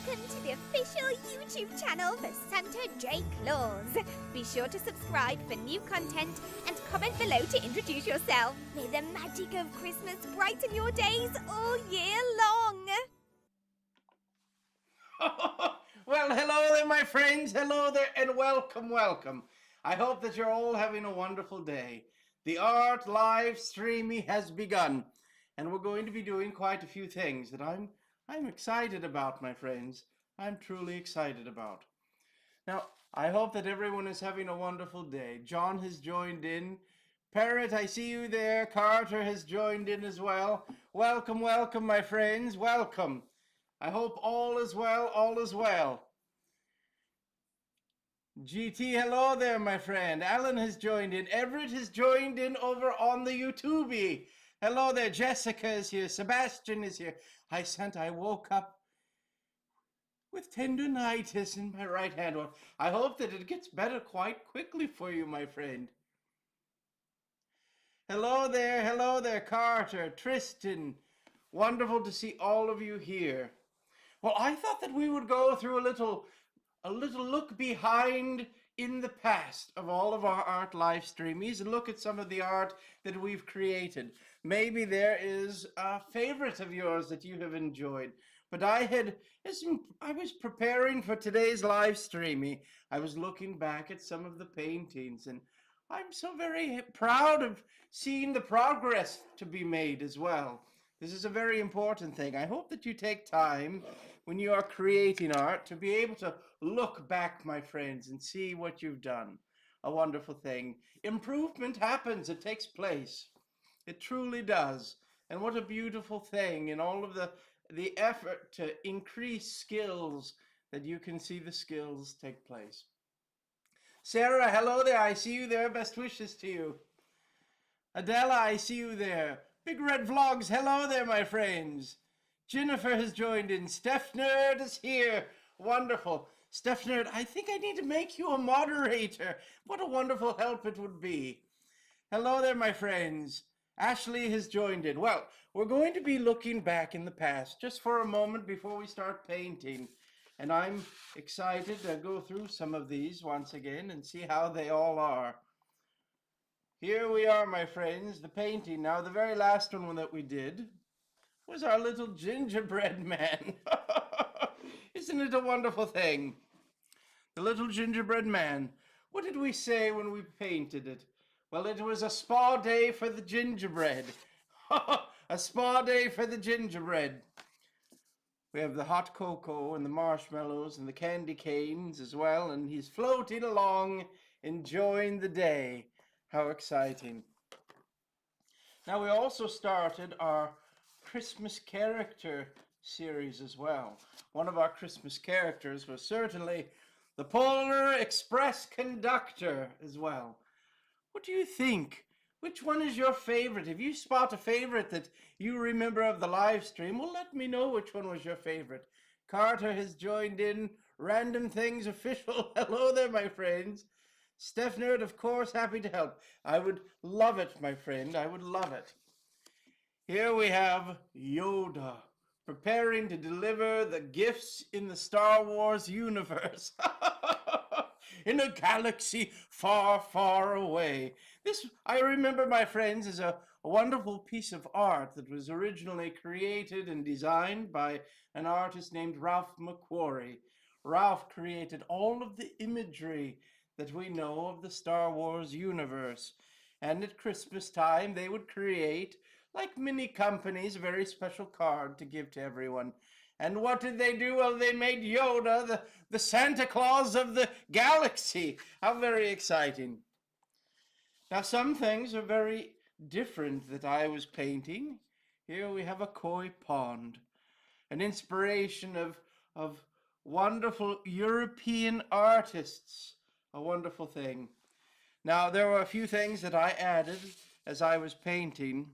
welcome to the official YouTube channel for Santa J Claus. Be sure to subscribe for new content and comment below to introduce yourself. May the magic of Christmas brighten your days all year long. Well, hello there, my friends. Hello there, and welcome, welcome. I hope that you're all having a wonderful day. The art Livestreamy has begun, and we're going to be doing quite a few things that I'm excited about, my friends. I'm truly excited about. Now, I hope that everyone is having a wonderful day. John has joined in. Parrot, I see you there. Carter has joined in as well. Welcome, welcome, my friends. Welcome. I hope all is well, all is well. GT, hello there, my friend. Alan has joined in. Everett has joined in over on the YouTube. Hello there. Jessica is here. Sebastian is here. Hi, Santa. I woke up with tendonitis in my right hand. Well, I hope that it gets better quite quickly for you, my friend. Hello there, Carter, Tristan. Wonderful to see all of you here. Well, I thought that we would go through a little look behind in the past of all of our art live streamies and look at some of the art that we've created. Maybe there is a favorite of yours that you have enjoyed. But I was preparing for today's live streamy. I was looking back at some of the paintings, and I'm so very proud of seeing the progress to be made as well. This is a very important thing. I hope that you take time when you are creating art to be able to look back, my friends, and see what you've done. A wonderful thing. Improvement happens. It takes place. It truly does. And what a beautiful thing in all of the effort to increase skills, that you can see the skills take place. Sarah, hello there. I see you there. Best wishes to you. Adela, I see you there. Big Red Vlogs, hello there, my friends. Jennifer has joined in. Steph Nerd is here. Wonderful. Steph Nerd, I think I need to make you a moderator. What a wonderful help it would be. Hello there, my friends. Ashley has joined in. Well, we're going to be looking back in the past just for a moment before we start painting. And I'm excited to go through some of these once again and see how they all are. Here we are, my friends, the painting. Now, the very last one that we did was our little gingerbread man. Isn't it a wonderful thing? The little gingerbread man. What did we say when we painted it? Well, it was a spa day for the gingerbread. A spa day for the gingerbread. We have the hot cocoa and the marshmallows and the candy canes as well, and he's floating along, enjoying the day. How exciting. Now, we also started our Christmas character series as well. One of our Christmas characters was certainly the Polar Express conductor as well. What do you think? Which one is your favorite? If you spot a favorite that you remember of the live stream, well, let me know which one was your favorite. Carter has joined in. Random Things Official. Hello there, my friends. Steph Nerd, of course, happy to help. I would love it, my friend. I would love it. Here we have Yoda preparing to deliver the gifts in the Star Wars universe. In a galaxy far, far away. This, I remember, my friends, is a wonderful piece of art that was originally created and designed by an artist named Ralph McQuarrie. Ralph created all of the imagery that we know of the Star Wars universe. And at Christmas time, they would create, like many companies, a very special card to give to everyone. And what did they do? Well, they made Yoda the Santa Claus of the galaxy. How very exciting. Now, some things are very different that I was painting. Here we have a koi pond, an inspiration of wonderful European artists. A wonderful thing. Now, there were a few things that I added as I was painting.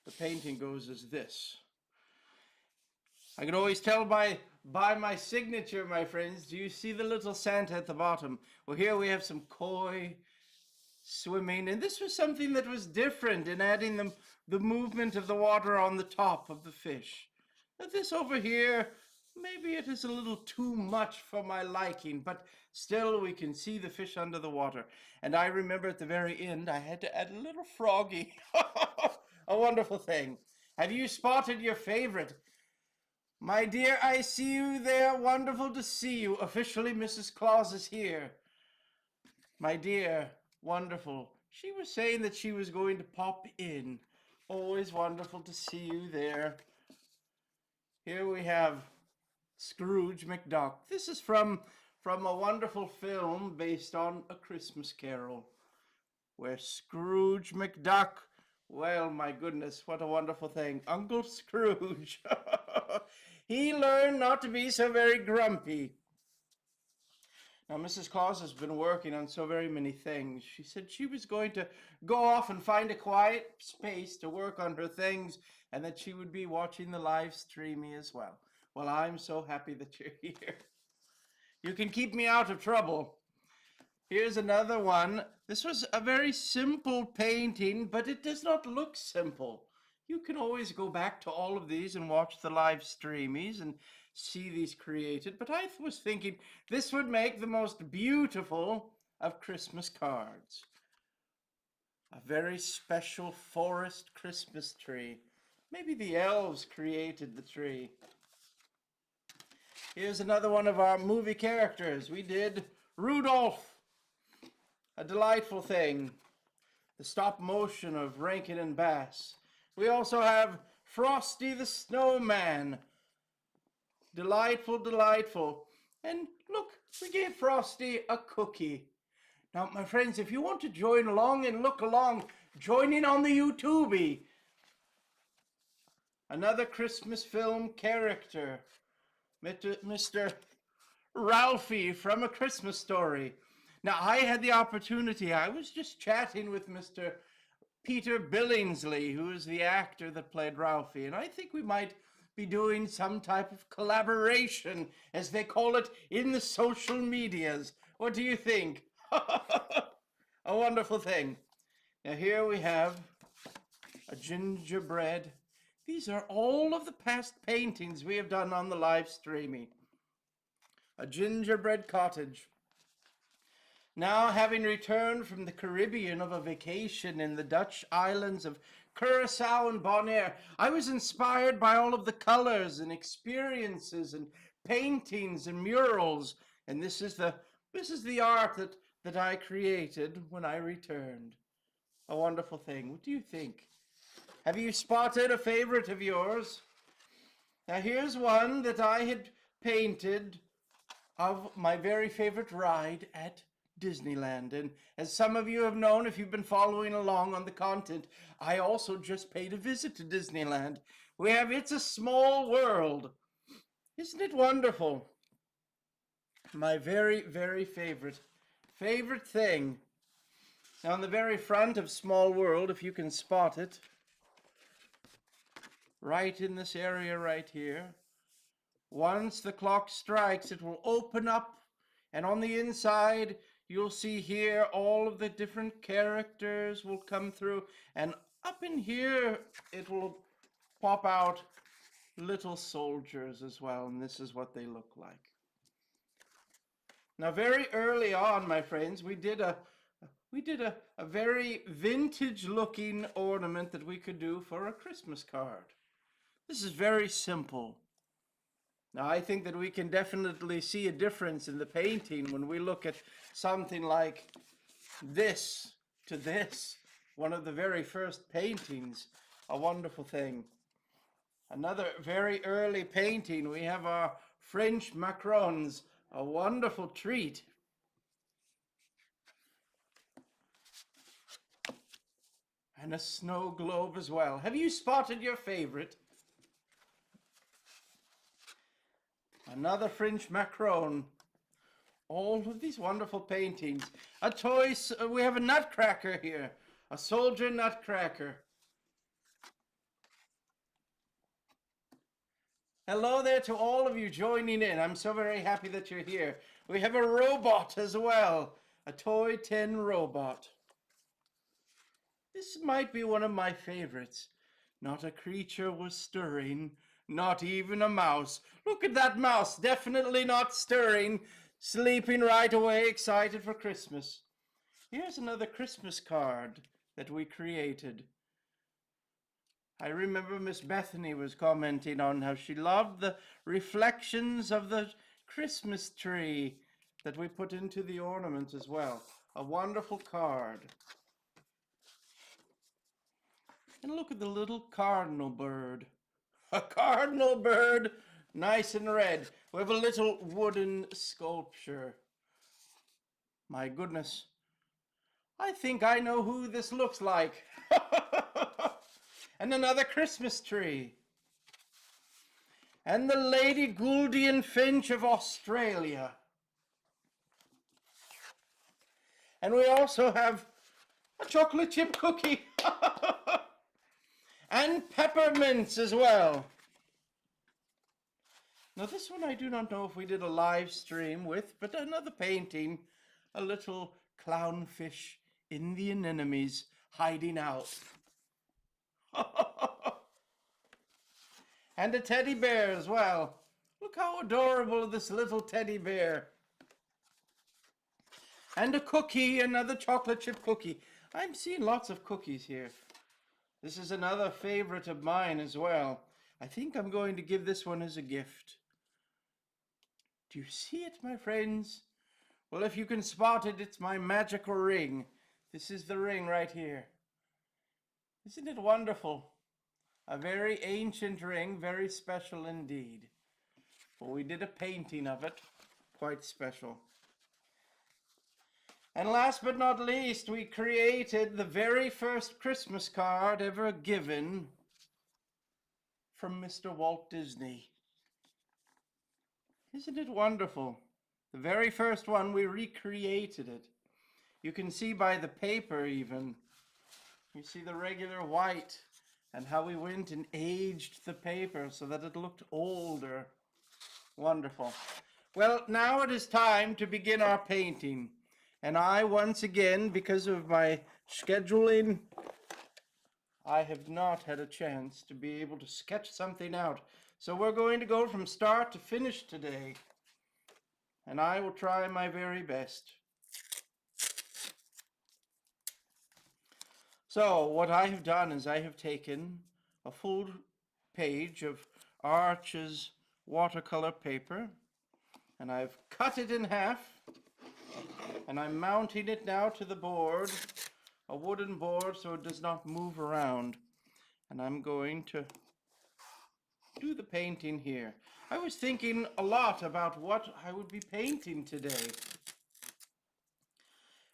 The painting goes as this. I can always tell by my signature, my friends. Do you see the little Santa at the bottom? Well, here we have some koi swimming, and this was something that was different in adding the movement of the water on the top of the fish. Now, this over here maybe it is a little too much for my liking, but still we can see the fish under the water. And I remember at the very end, I had to add a little froggy. A wonderful thing. Have you spotted your favorite? My dear, I see you there. Wonderful to see you. Officially, Mrs. Claus is here. My dear, wonderful. She was saying that she was going to pop in. Always wonderful to see you there. Here we have Scrooge McDuck. This is from a wonderful film based on A Christmas Carol, where Scrooge McDuck, well, my goodness, what a wonderful thing. Uncle Scrooge. He learned not to be so very grumpy. Now, Mrs. Claus has been working on so very many things. She said she was going to go off and find a quiet space to work on her things, and that she would be watching the Livestreamy as well. Well, I'm so happy that you're here. You can keep me out of trouble. Here's another one. This was a very simple painting, but it does not look simple. You can always go back to all of these and watch the Livestreamies and see these created. But I was thinking this would make the most beautiful of Christmas cards. A very special forest Christmas tree. Maybe the elves created the tree. Here's another one of our movie characters. We did Rudolph. A delightful thing. The stop motion of Rankin and Bass. We also have Frosty the Snowman. Delightful, delightful. And look, we gave Frosty a cookie. Now, my friends, if you want to join along and look along, join in on the YouTube. Another Christmas film character. Mr. Ralphie from A Christmas Story. Now, I had the opportunity, I was just chatting with Mr. Peter Billingsley, who is the actor that played Ralphie, and I think we might be doing some type of collaboration, as they call it in the social medias. What do you think? A wonderful thing. Now, here we have a gingerbread. These are all of the past paintings we have done on the Livestreamy. A gingerbread cottage. Now, having returned from the Caribbean of a vacation in the Dutch islands of Curacao and Bonaire, I was inspired by all of the colors and experiences and paintings and murals. And this is the art that I created when I returned. A wonderful thing. What do you think? Have you spotted a favorite of yours? Now, here's one that I had painted of my very favorite ride at Disneyland. And as some of you have known, if you've been following along on the content, I also just paid a visit to Disneyland. We have It's a Small World. Isn't it wonderful? My very, very favorite thing. Now, on the very front of Small World, if you can spot it, right in this area right here, once the clock strikes, it will open up, and on the inside, you'll see here all of the different characters will come through, and up in here, it will pop out little soldiers as well, and this is what they look like. Now, very early on, my friends, we did a very vintage-looking ornament that we could do for a Christmas card. This is very simple. Now, I think that we can definitely see a difference in the painting when we look at something like this to this, one of the very first paintings. A wonderful thing. Another very early painting, we have our French macarons, a wonderful treat. And a snow globe as well. Have you spotted your favorite? Another French macaron. All of these wonderful paintings. A toy, we have a nutcracker here. A soldier nutcracker. Hello there to all of you joining in. I'm so very happy that you're here. We have a robot as well. A toy tin robot. This might be one of my favorites. Not a creature was stirring, Not even a mouse. Look at that mouse, definitely not stirring, sleeping right away, excited for Christmas. Here's another Christmas card that we created. I remember Miss Bethany was commenting on how she loved the reflections of the Christmas tree that we put into the ornament as well. A wonderful card. And look at the little cardinal bird. A cardinal bird, nice and red. We have a little wooden sculpture. My goodness. I think I know who this looks like. And another Christmas tree. And the Lady Gouldian Finch of Australia. And we also have a chocolate chip cookie. And peppermints as well. Now this one I do not know if we did a live stream with, but another painting, a little clownfish, Indian anemones hiding out. And a teddy bear as well. Look how adorable this little teddy bear. And a cookie, another chocolate chip cookie. I'm seeing lots of cookies here. This is another favorite of mine as well. I think I'm going to give this one as a gift. Do you see it, my friends? Well, if you can spot it, it's my magical ring. This is the ring right here. Isn't it wonderful? A very ancient ring, very special indeed. Well, we did a painting of it, quite special. And last but not least, we created the very first Christmas card ever given from Mr. Walt Disney. Isn't it wonderful? The very first one, we recreated it. You can see by the paper even. You see the regular white and how we went and aged the paper so that it looked older. Wonderful. Well, now it is time to begin our painting. And I, once again, because of my scheduling, I have not had a chance to be able to sketch something out. So we're going to go from start to finish today. And I will try my very best. So what I have done is I have taken a full page of Arch's watercolor paper, and I've cut it in half, and I'm mounting it now to the board, a wooden board, so it does not move around. And I'm going to do the painting here. I was thinking a lot about what I would be painting today.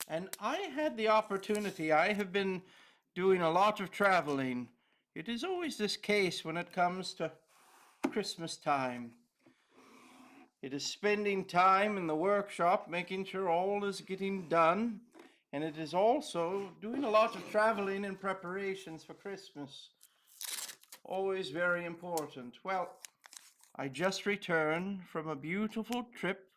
And I had the opportunity, I have been doing a lot of traveling. It is always this case when it comes to Christmas time. It is spending time in the workshop, making sure all is getting done. And it is also doing a lot of traveling in preparations for Christmas. Always very important. Well, I just returned from a beautiful trip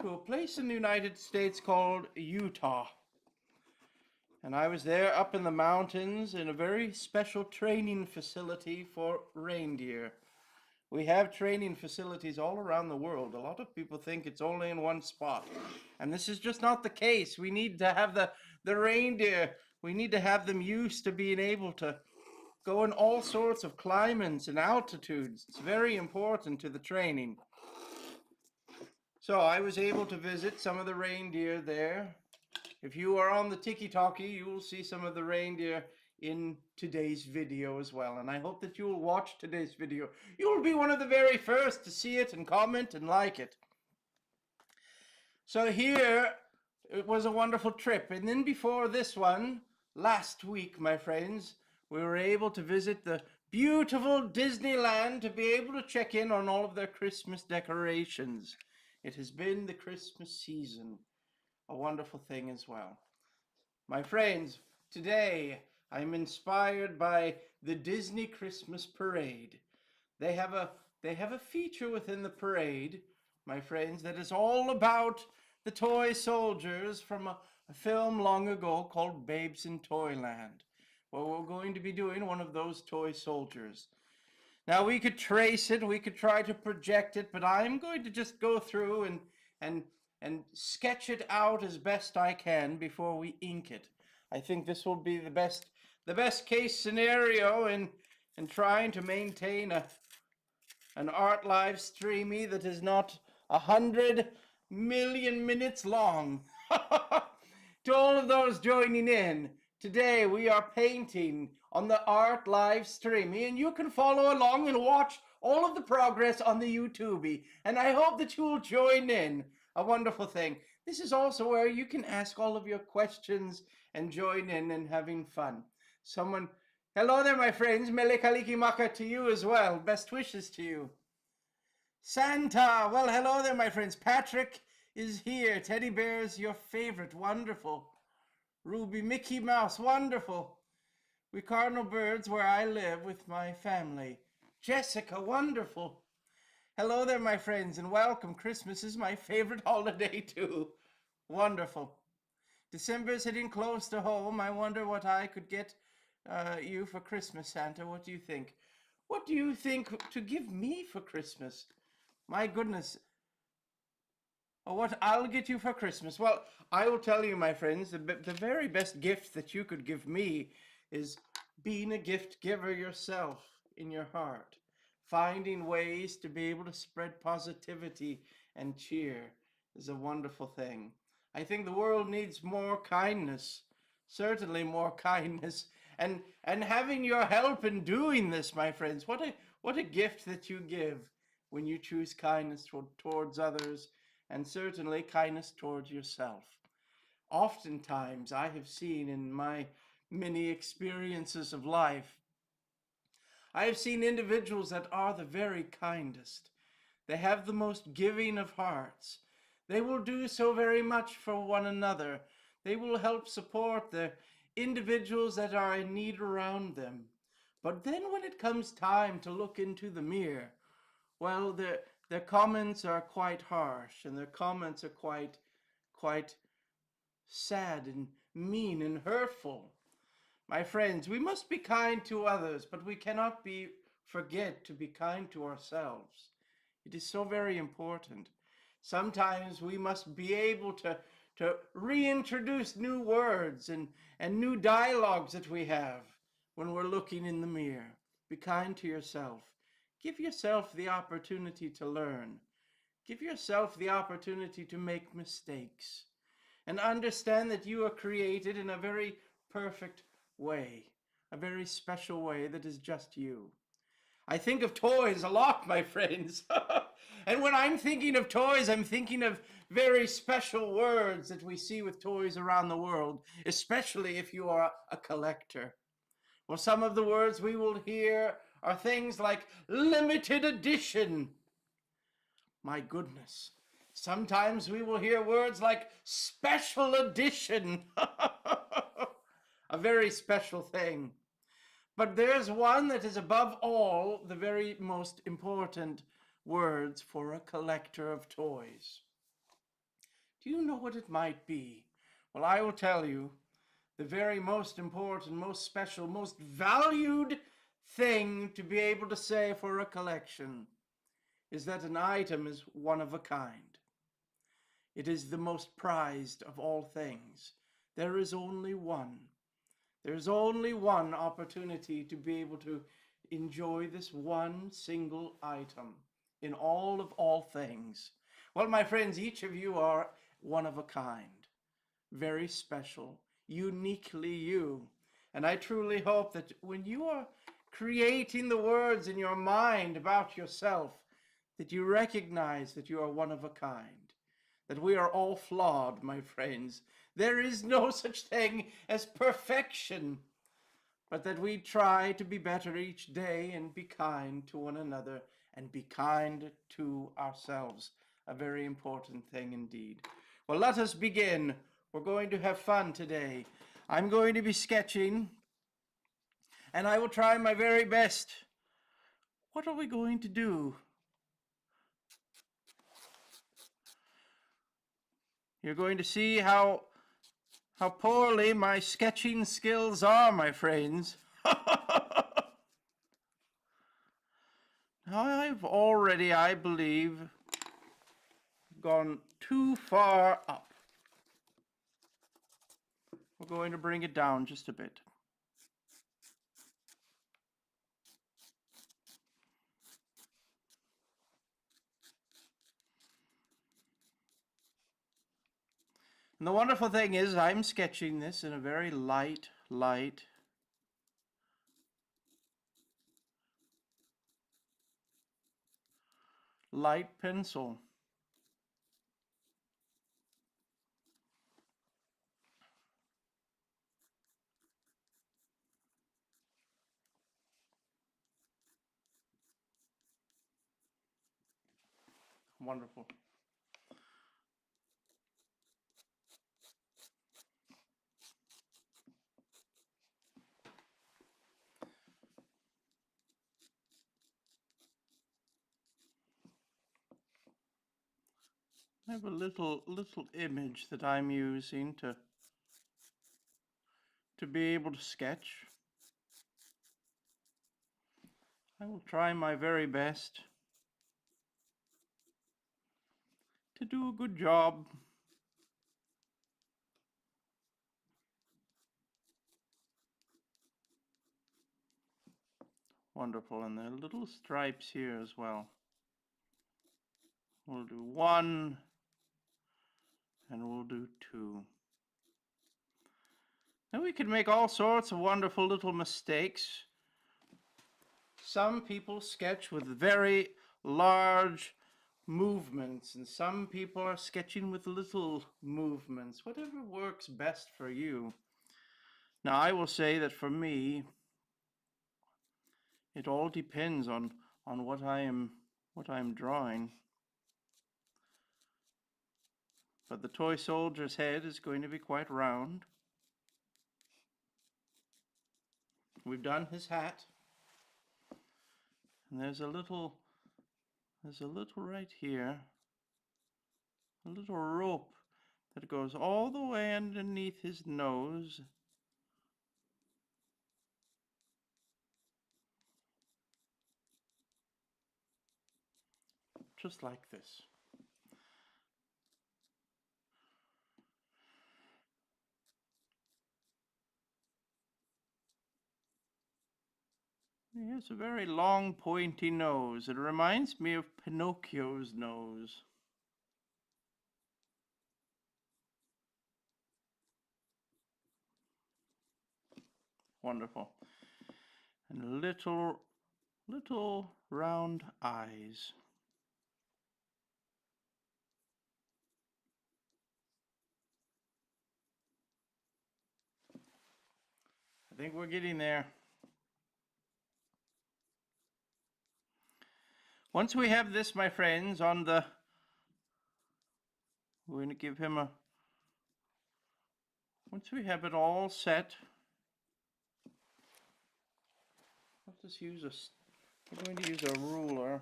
to a place in the United States called Utah. And I was there up in the mountains in a very special training facility for reindeer. We have training facilities all around the world. A lot of people think it's only in one spot. And this is just not the case. We need to have the reindeer, we need to have them used to being able to go in all sorts of climates and altitudes. It's very important to the training. So I was able to visit some of the reindeer there. If you are on the Tiki-Talkie, you will see some of the reindeer in today's video as well. And I hope that you will watch today's video. You will be one of the very first to see it and comment and like it. So here, it was a wonderful trip. And then before this one, last week, my friends, we were able to visit the beautiful Disneyland to be able to check in on all of their Christmas decorations. It has been the Christmas season. A wonderful thing as well. My friends, today I'm inspired by the Disney Christmas Parade. They have a feature within the parade, my friends, that is all about the toy soldiers from a film long ago called Babes in Toyland. Well, we're going to be doing one of those toy soldiers. Now we could trace it, we could try to project it, but I'm going to just go through and and sketch it out as best I can before we ink it. I think this will be the best case scenario in trying to maintain an art live streamy that is not 100 million minutes long. To all of those joining in, today we are painting on the art live streamy, and you can follow along and watch all of the progress on the YouTube. And I hope that you will join in. A wonderful thing. This is also where you can ask all of your questions and join in and having fun. Someone, hello there, my friends. Mele kaliki maka to you as well. Best wishes to you. Santa, well, hello there, my friends. Patrick is here. Teddy bear's your favorite. Wonderful. Ruby, Mickey Mouse, wonderful. We cardinal birds where I live with my family. Jessica, wonderful. Hello there, my friends, and welcome. Christmas is my favorite holiday too. Wonderful. December's hitting close to home. I wonder what I could get you for Christmas, Santa. What do you think? What do you think to give me for Christmas? My goodness. Well, what I'll get you for Christmas? Well, I will tell you, my friends, the very best gift that you could give me is being a gift giver yourself in your heart. Finding ways to be able to spread positivity and cheer is a wonderful thing. I think the world needs more kindness, certainly more kindness, and having your help in doing this, my friends. What a gift that you give when you choose kindness towards others, and certainly kindness towards yourself. Oftentimes, I have seen in my many experiences of life, I have seen individuals that are the very kindest. They have the most giving of hearts. They will do so very much for one another. They will help support the individuals that are in need around them. But then when it comes time to look into the mirror, well, their comments are quite harsh, and their comments are quite sad and mean and hurtful. My friends, we must be kind to others, but we cannot forget to be kind to ourselves. It is so very important. Sometimes we must be able to reintroduce new words and new dialogues that we have when we're looking in the mirror. Be kind to yourself. Give yourself the opportunity to learn. Give yourself the opportunity to make mistakes. And understand that you are created in a very perfect way, a very special way that is just you. I think of toys a lot, my friends. And when I'm thinking of toys, I'm thinking of very special words that we see with toys around the world, especially if you are a collector. Well, some of the words we will hear are things like limited edition. My goodness. Sometimes we will hear words like special edition. A very special thing. But there's one that is above all the very most important words for a collector of toys. Do you know what it might be? Well, I will tell you. The very most important, most special, most valued thing to be able to say for a collection is that an item is one of a kind. It is the most prized of all things. There is only one. There's only one opportunity to be able to enjoy this one single item in all things. Well, my friends, each of you are one of a kind, very special, uniquely you. And I truly hope that when you are creating the words in your mind about yourself, that you recognize that you are one of a kind, that we are all flawed, my friends. There is no such thing as perfection, but that we try to be better each day and be kind to one another and be kind to ourselves. A very important thing indeed. Well, let us begin. We're going to have fun today. I'm going to be sketching, and I will try my very best. What are we going to do? You're going to see how how poorly my sketching skills are, my friends. Now I've already, I believe, gone too far up. We're going to bring it down just a bit. And the wonderful thing is I'm sketching this in a very light pencil. Wonderful. I have a little image that I'm using to be able to sketch. I will try my very best to do a good job. Wonderful, and there are little stripes here as well. We'll do one, and we'll do two. Now we can make all sorts of wonderful little mistakes. Some people sketch with very large movements, and some people are sketching with little movements. Whatever works best for you. Now I will say that for me, it all depends on what I'm drawing. But the toy soldier's head is going to be quite round. We've done his hat. And there's a little right here, a little rope that goes all the way underneath his nose. Just like this. He has a very long, pointy nose. It reminds me of Pinocchio's nose. Wonderful. And little round eyes. I think we're getting there. Once we have this, my friends, we're going to give him once we have it all set, we're going to use a ruler.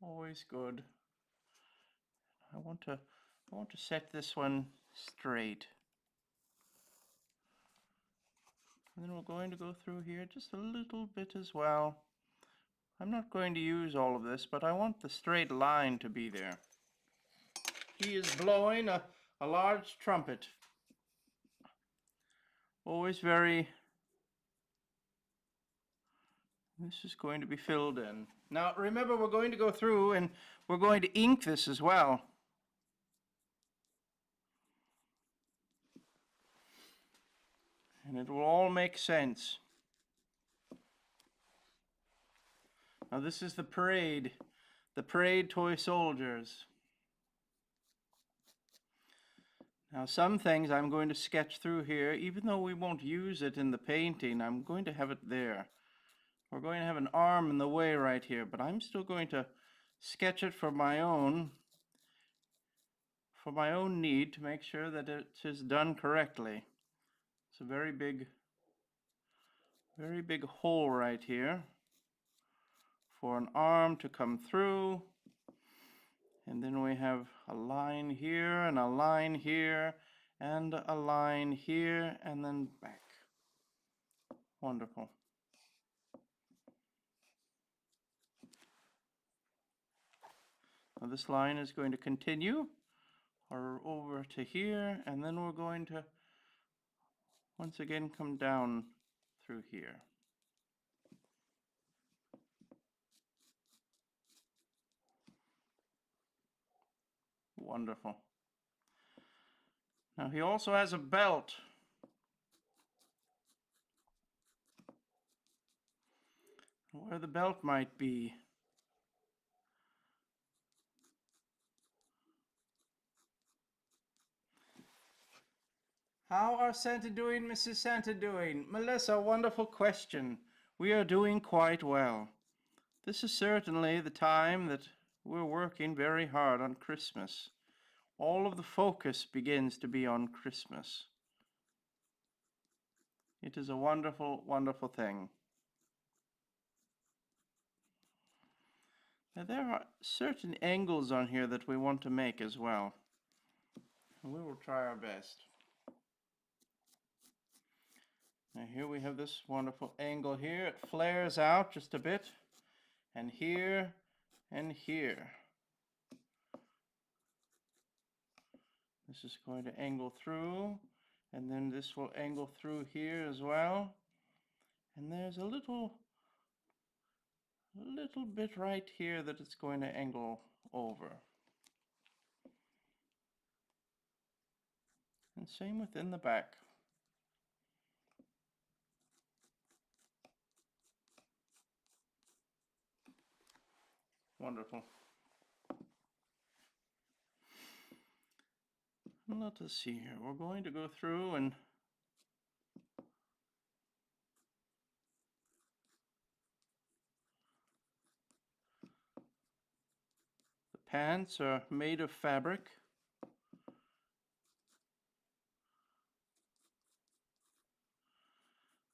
Always good. I want to set this one straight. And then we're going to go through here just a little bit as well. I'm not going to use all of this, but I want the straight line to be there. He is blowing a large trumpet. Always very... This is going to be filled in. Now remember, we're going to go through and we're going to ink this as well. And it will all make sense. Now this is the parade toy soldiers. Now some things I'm going to sketch through here, even though we won't use it in the painting, I'm going to have it there. We're going to have an arm in the way right here, but I'm still going to sketch it for my own need to make sure that it is done correctly. It's a very big hole right here for an arm to come through. And then we have a line here and a line here and a line here and then back. Wonderful. Now this line is going to continue or over to here, and then we're going to once again come down through here. Wonderful. Now he also has a belt. Where the belt might be. How are Santa doing, Mrs. Santa doing? Melissa, wonderful question. We are doing quite well. This is certainly the time that we're working very hard on Christmas. All of the focus begins to be on Christmas. It is a wonderful, wonderful thing. Now there are certain angles on here that we want to make as well. And we will try our best. Now here we have this wonderful angle here. It flares out just a bit. And here and here. This is going to angle through. And then this will angle through here as well. And there's a little bit right here that it's going to angle over. And same within the back. Wonderful. Let us see here. We're going to go through and the pants are made of fabric.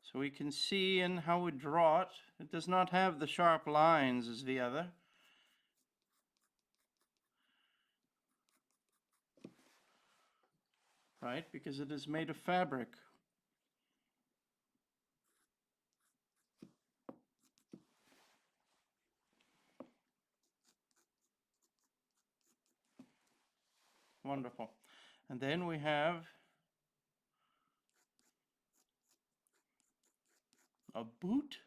So we can see in how we draw it. It does not have the sharp lines as the other. Right, because it is made of fabric. Wonderful. And then we have a boot.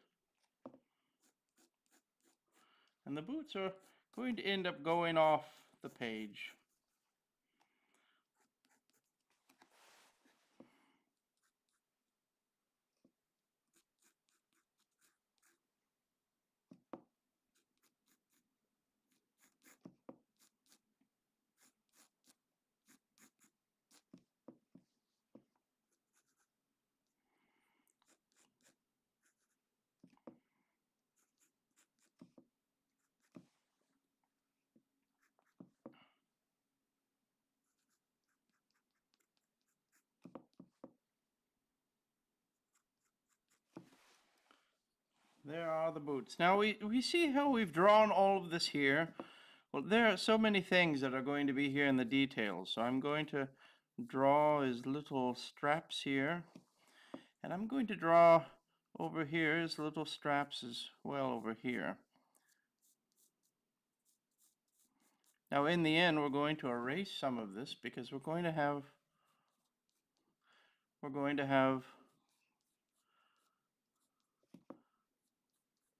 And the boots are going to end up going off the page. There are the boots. Now we see how we've drawn all of this here. Well, there are so many things that are going to be here in the details. So I'm going to draw his little straps here. And I'm going to draw over here his little straps as well over here. Now in the end, we're going to erase some of this because we're going to have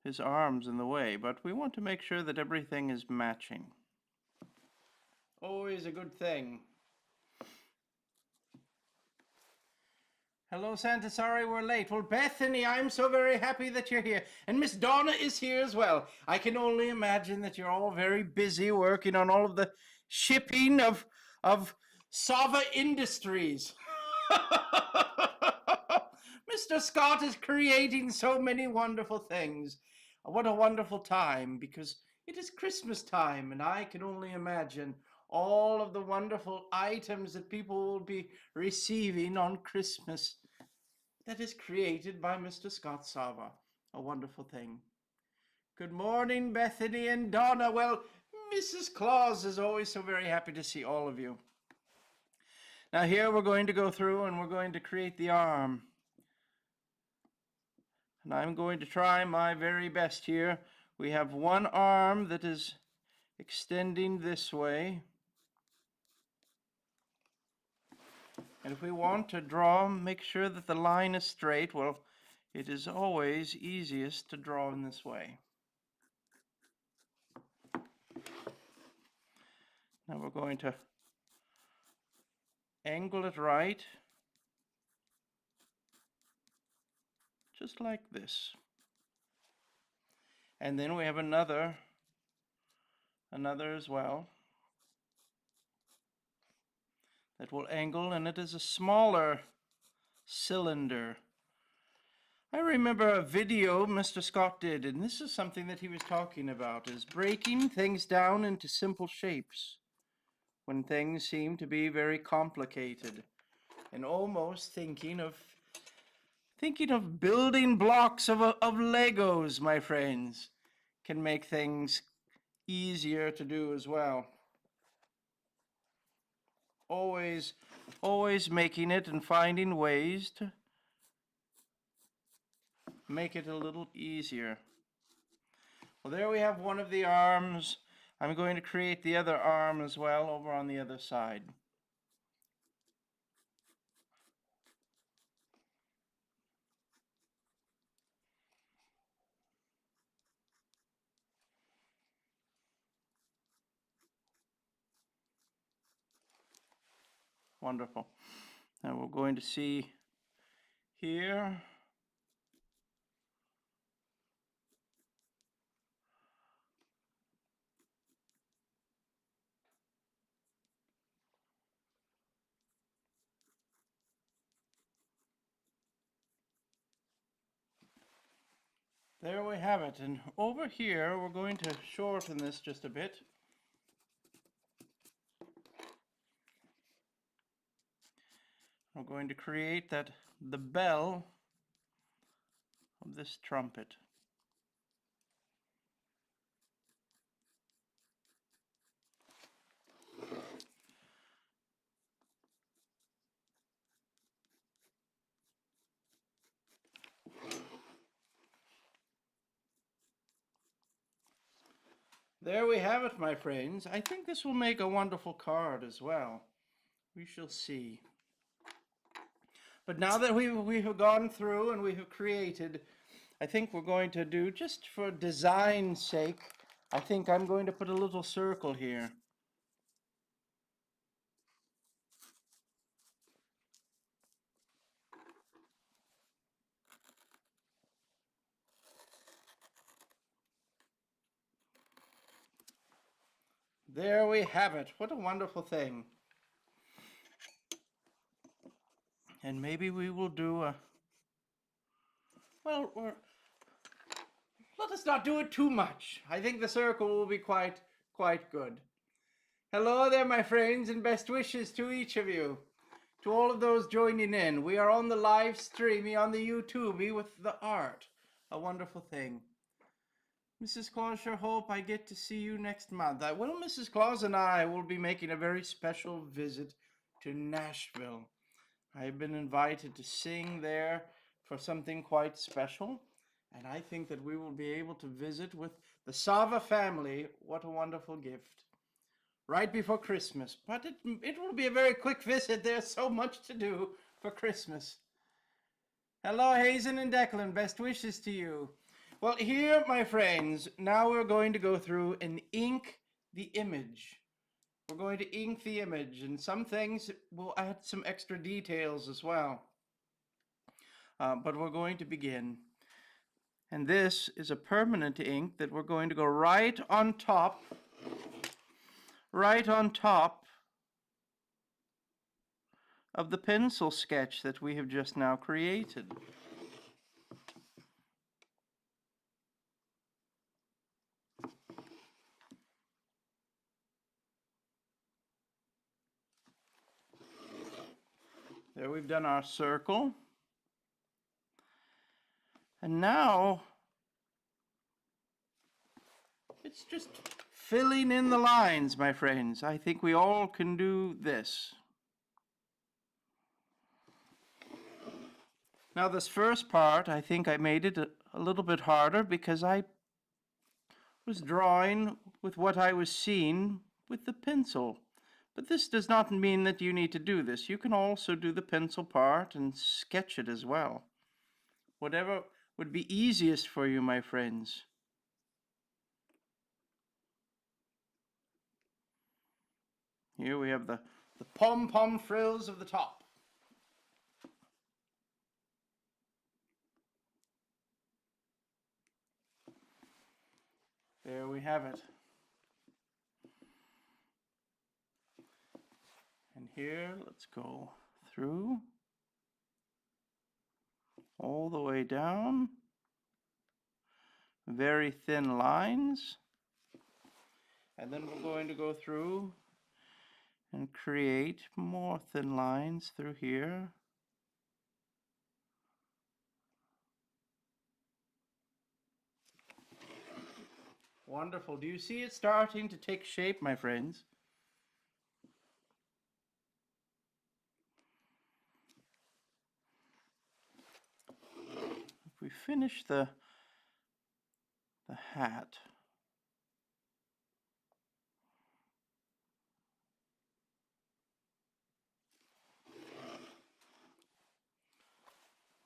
his arms in the way, but we want to make sure that everything is matching. Always a good thing. Hello, Santa. Sorry we're late. Well, Bethany, I'm so very happy that you're here. And Miss Donna is here as well. I can only imagine that you're all very busy working on all of the shipping of Sava Industries. Mr. Scott is creating so many wonderful things. What a wonderful time, because it is Christmas time, and I can only imagine all of the wonderful items that people will be receiving on Christmas that is created by Mr. Scott Sava. A wonderful thing. Good morning, Bethany and Donna. Well, Mrs. Claus is always so very happy to see all of you. Now here we're going to go through and we're going to create the arm. And I'm going to try my very best here. We have one arm that is extending this way. And if we want to draw, make sure that the line is straight. Well, it is always easiest to draw in this way. Now we're going to angle it right, just like this. And then we have another as well that will angle, and it is a smaller cylinder. I remember a video Mr. Scott did, and this is something that he was talking about, is breaking things down into simple shapes when things seem to be very complicated, and almost thinking of building blocks of Legos, my friends, can make things easier to do as well. Always making it and finding ways to make it a little easier. Well, there we have one of the arms. I'm going to create the other arm as well over on the other side. Wonderful. And we're going to see here. There we have it. And over here, we're going to shorten this just a bit. We're going to create the bell of this trumpet. There we have it, my friends. I think this will make a wonderful card as well. We shall see. But now that we have gone through and we have created, I think we're going to do, just for design's sake, I think I'm going to put a little circle here. There we have it. What a wonderful thing. And maybe we will do a, well, let us not do it too much. I think the circle will be quite good. Hello there, my friends, and best wishes to each of you. To all of those joining in, we are on the Livestreamy on the YouTube with the art. A wonderful thing. Mrs. Claus, sure hope I get to see you next month. Well, Mrs. Claus and I will be making a very special visit to Nashville. I've been invited to sing there for something quite special, and I think that we will be able to visit with the Sava family. What a wonderful gift. Right before Christmas, but it will be a very quick visit. There's so much to do for Christmas. Hello, Hazen and Declan. Best wishes to you. Well, here, my friends, now we're going to go through and ink the image. We're going to ink the image, and some things will add some extra details as well. But we're going to begin. And this is a permanent ink that we're going to go right on top of the pencil sketch that we have just now created. There we've done our circle. And now it's just filling in the lines, my friends. I think we all can do this. Now this first part, I think I made it a little bit harder because I was drawing with what I was seeing with the pencil. But this does not mean that you need to do this. You can also do the pencil part and sketch it as well. Whatever would be easiest for you, my friends. Here we have the pom-pom frills of the top. There we have it. And here, let's go through all the way down. Very thin lines. And then we're going to go through and create more thin lines through here. Wonderful. Do you see it starting to take shape, my friends? If we finish the hat,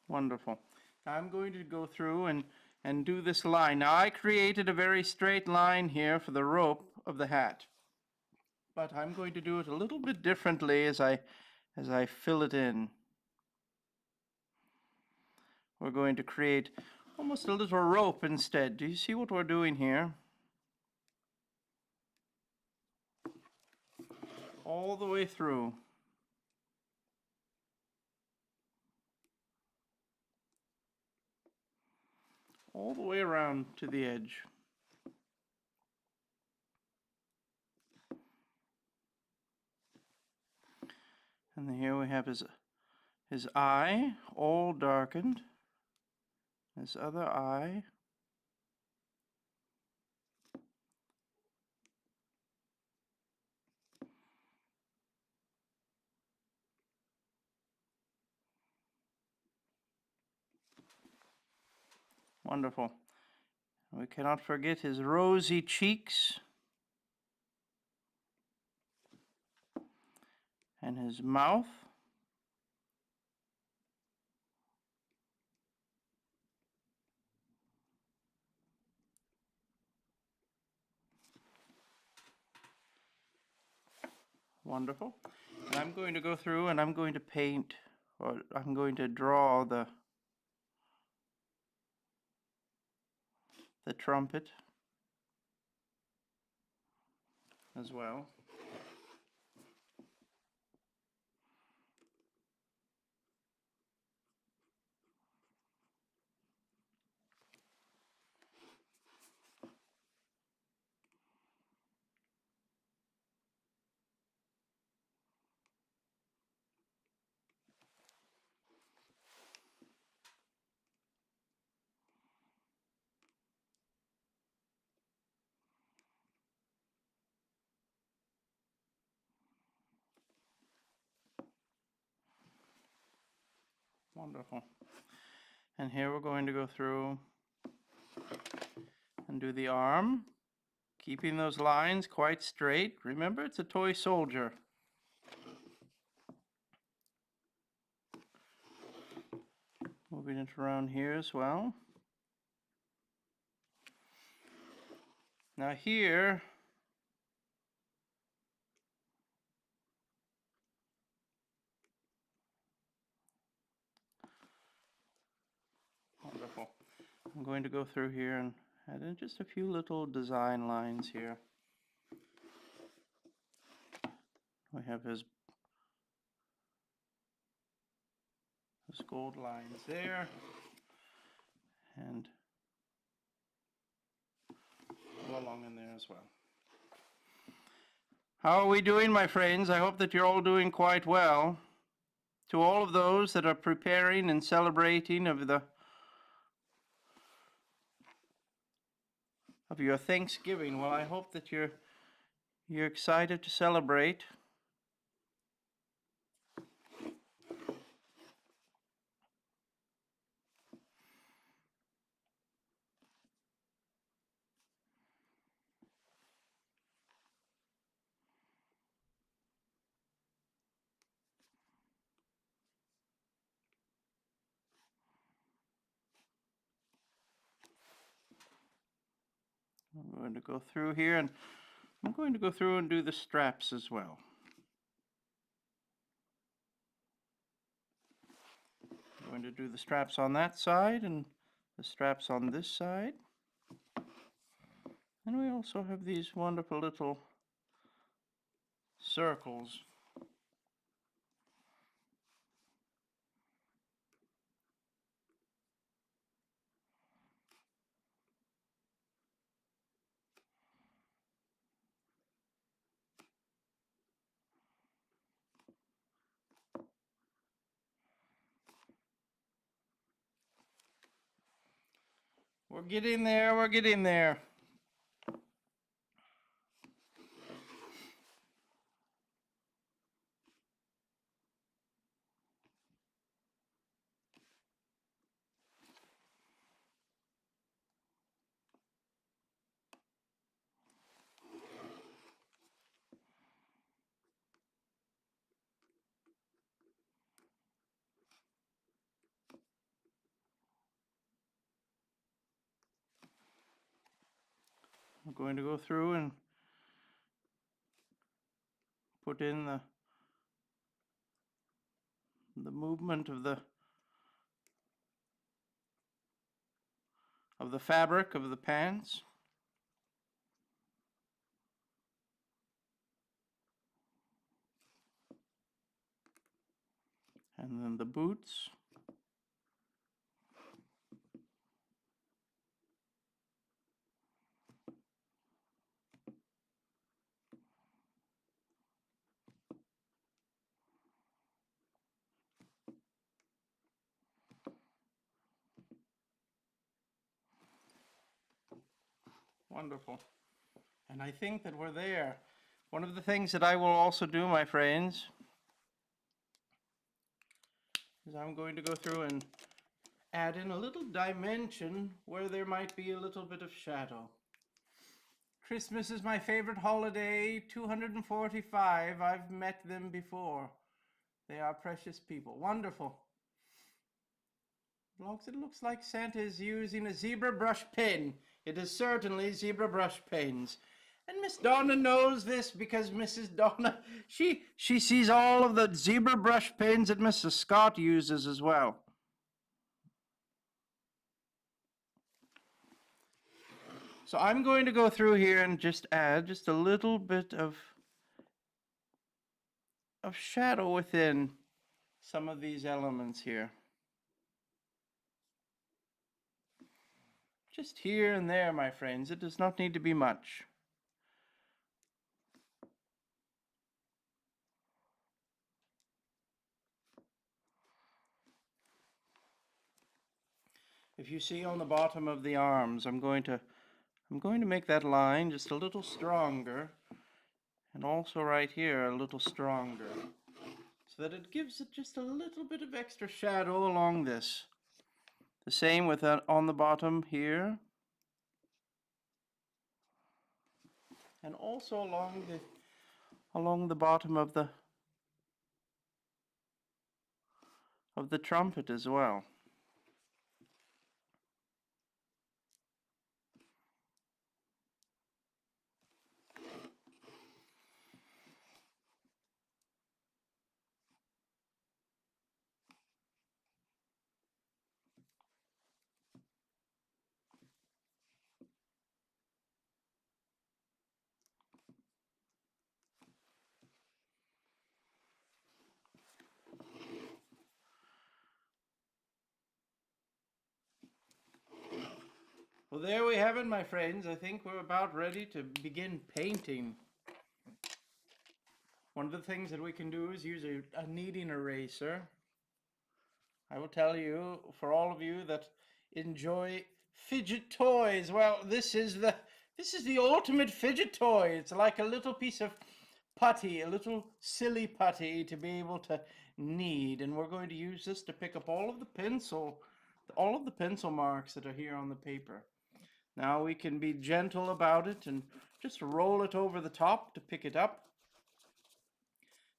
wonderful. Now I'm going to go through and do this line. Now I created a very straight line here for the rope of the hat, but I'm going to do it a little bit differently as I fill it in. We're going to create almost a little rope instead. Do you see what we're doing here? All the way through. All the way around to the edge. And here we have his eye, all darkened. His other eye. Wonderful. We cannot forget his rosy cheeks and his mouth. Wonderful. And I'm going to go through and I'm going to paint, or I'm going to draw the trumpet as well. Wonderful. And here we're going to go through and do the arm, keeping those lines quite straight. Remember, it's a toy soldier. Moving it around here as well. Now here, wonderful. I'm going to go through here and add in just a few little design lines here. We have his gold lines there, and go along in there as well. How are we doing, my friends? I hope that you're all doing quite well. To all of those that are preparing and celebrating of your Thanksgiving. Well, I hope that you're excited to celebrate. I'm going to go through here, and I'm going to go through and do the straps as well. I'm going to do the straps on that side and the straps on this side. And we also have these wonderful little circles. We're getting there, we're getting there. I'm going to go through and put in the movement of the fabric of the pants. And then the boots. Wonderful. And I think that we're there. One of the things that I will also do, my friends, is I'm going to go through and add in a little dimension where there might be a little bit of shadow. Christmas is my favorite holiday. 245. I've met them before. They are precious people. Wonderful. It looks like Santa is using a zebra brush pen. It is certainly zebra brush pens. And Miss Donna knows this because Mrs. Donna, she sees all of the zebra brush pens that Mrs. Scott uses as well. So I'm going to go through here and just add just a little bit of shadow within some of these elements here. Just here and there, my friends. It does not need to be much. If you see on the bottom of the arms, I'm going to make that line just a little stronger, and also right here a little stronger, so that it gives it just a little bit of extra shadow along this. The same with on the bottom here, and also along the bottom of the trumpet as well. Well, there we have it, my friends. I think we're about ready to begin painting. One of the things that we can do is use a kneading eraser. I will tell you, for all of you that enjoy fidget toys, well, this is the This is the ultimate fidget toy. It's like a little piece of putty, a little silly putty to be able to knead. And we're going to use this to pick up all of the pencil marks that are here on the paper. Now we can be gentle about it and just roll it over the top to pick it up.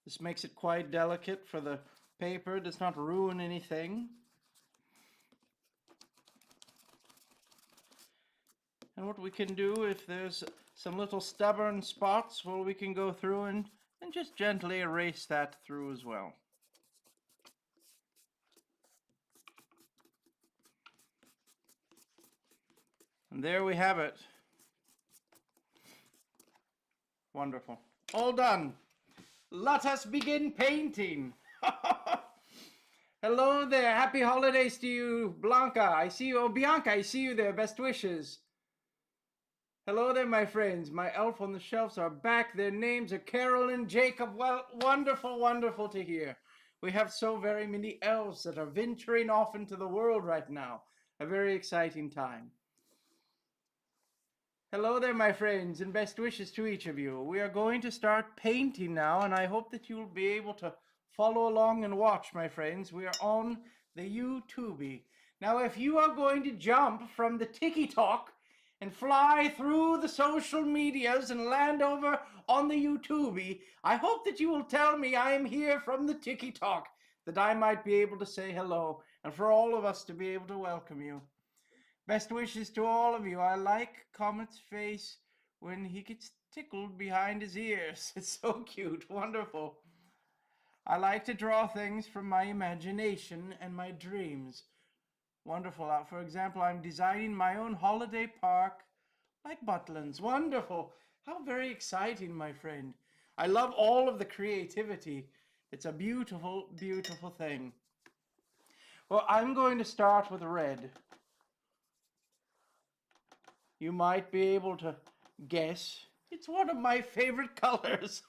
This makes it quite delicate for the paper. It does not ruin anything. And what we can do, if there's some little stubborn spots, well, we can go through and just gently erase that through as well. And there we have it. Wonderful. All done. Let us begin painting. Hello there. Happy holidays to you, Blanca. I see you. Oh, Bianca, I see you there. Best wishes. Hello there, my friends. My elf on the shelves are back. Their names are Carol and Jacob. Well, wonderful, wonderful to hear. We have so very many elves that are venturing off into the world right now. A very exciting time. Hello there, my friends, and best wishes to each of you. We are going to start painting now, and I hope that you will be able to follow along and watch, my friends. We are on the YouTube. Now, if you are going to jump from the TikTok and fly through the social medias and land over on the YouTube, I hope that you will tell me I am here from the TikTok, that I might be able to say hello, and for all of us to be able to welcome you. Best wishes to all of you. I like Comet's face when he gets tickled behind his ears. It's so cute. Wonderful. I like to draw things from my imagination and my dreams. Wonderful. For example, I'm designing my own holiday park like Butlins. Wonderful. How very exciting, my friend. I love all of the creativity. It's a beautiful, beautiful thing. Well, I'm going to start with red. You might be able to guess. It's one of my favorite colors.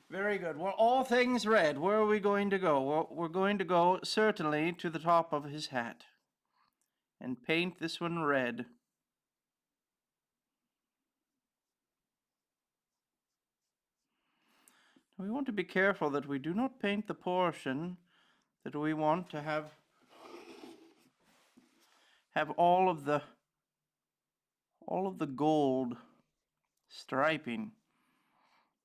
Very good. Well, all things red. Where are we going to go? Well, we're going to go certainly to the top of his hat and paint this one red. We want to be careful that we do not paint the portion that we want to have all of the gold striping.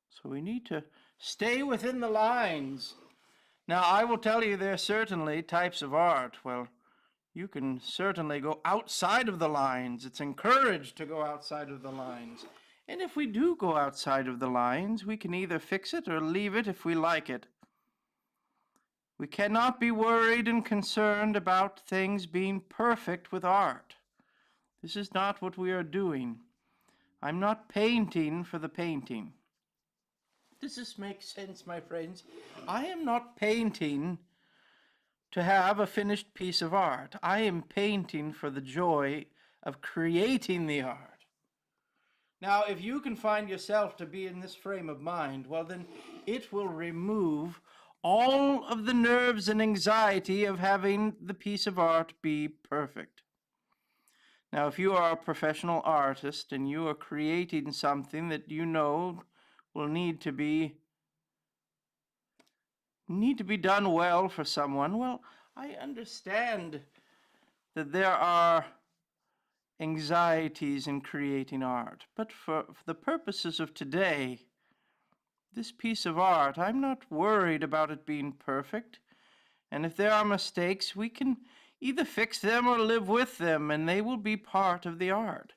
So we need to stay within the lines. Now, I will tell you there are certainly types of art. Well, you can certainly go outside of the lines. It's encouraged to go outside of the lines. And if we do go outside of the lines, we can either fix it or leave it if we like it. We cannot be worried and concerned about things being perfect with art. This is not what we are doing. I'm not painting for the painting. Does this make sense, my friends? I am not painting to have a finished piece of art. I am painting for the joy of creating the art. Now, if you can find yourself to be in this frame of mind, well, then it will remove all of the nerves and anxiety of having the piece of art be perfect. Now, if you are a professional artist and you are creating something that you know will need to be done well for someone, well, I understand that there are anxieties in creating art. But for the purposes of today, this piece of art, I'm not worried about it being perfect. And if there are mistakes, we can either fix them or live with them, and they will be part of the art.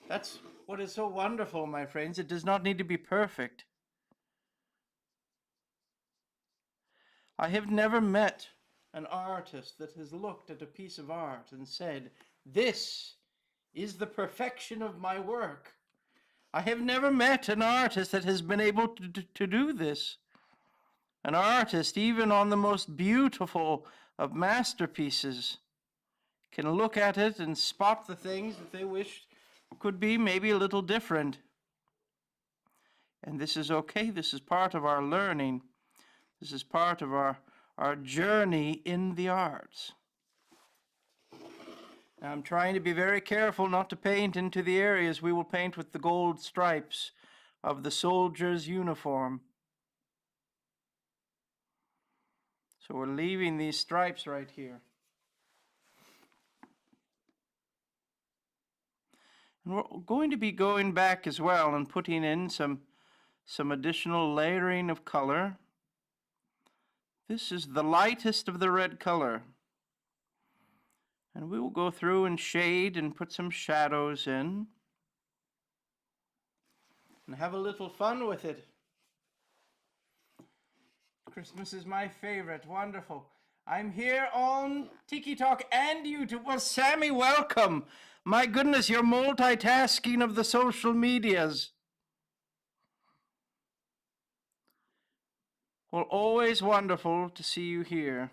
That's what is so wonderful, my friends. It does not need to be perfect. I have never met an artist that has looked at a piece of art and said, "This is the perfection of my work." I have never met an artist that has been able to do this. An artist, even on the most beautiful of masterpieces, can look at it and spot the things that they wish could be maybe a little different. And this is okay. This is part of our learning. This is part of our our journey in the arts. Now, I'm trying to be very careful not to paint into the areas we will paint with the gold stripes of the soldier's uniform. So we're leaving these stripes right here. And we're going to be going back as well and putting in some additional layering of color. This is the lightest of the red color. And we will go through and shade and put some shadows in. And have a little fun with it. Christmas is my favorite. Wonderful. I'm here on TikTok and YouTube. Well, Sammy, welcome. My goodness, you're multitasking of the social medias. Well, always wonderful to see you here.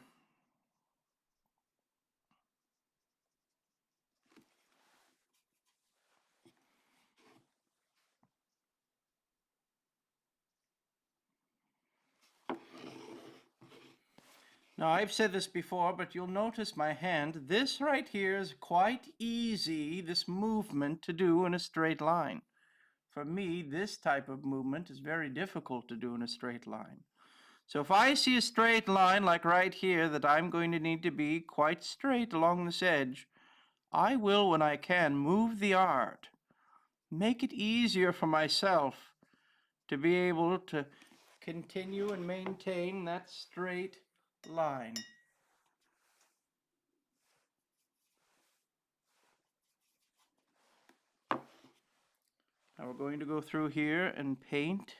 Now, I've said this before, but you'll notice my hand. This right here is quite easy, this movement, to do in a straight line. For me, this type of movement is very difficult to do in a straight line. So if I see a straight line, like right here, that I'm going to need to be quite straight along this edge, I will, when I can, move the art. Make it easier for myself to be able to continue and maintain that straight line. Now we're going to go through here and paint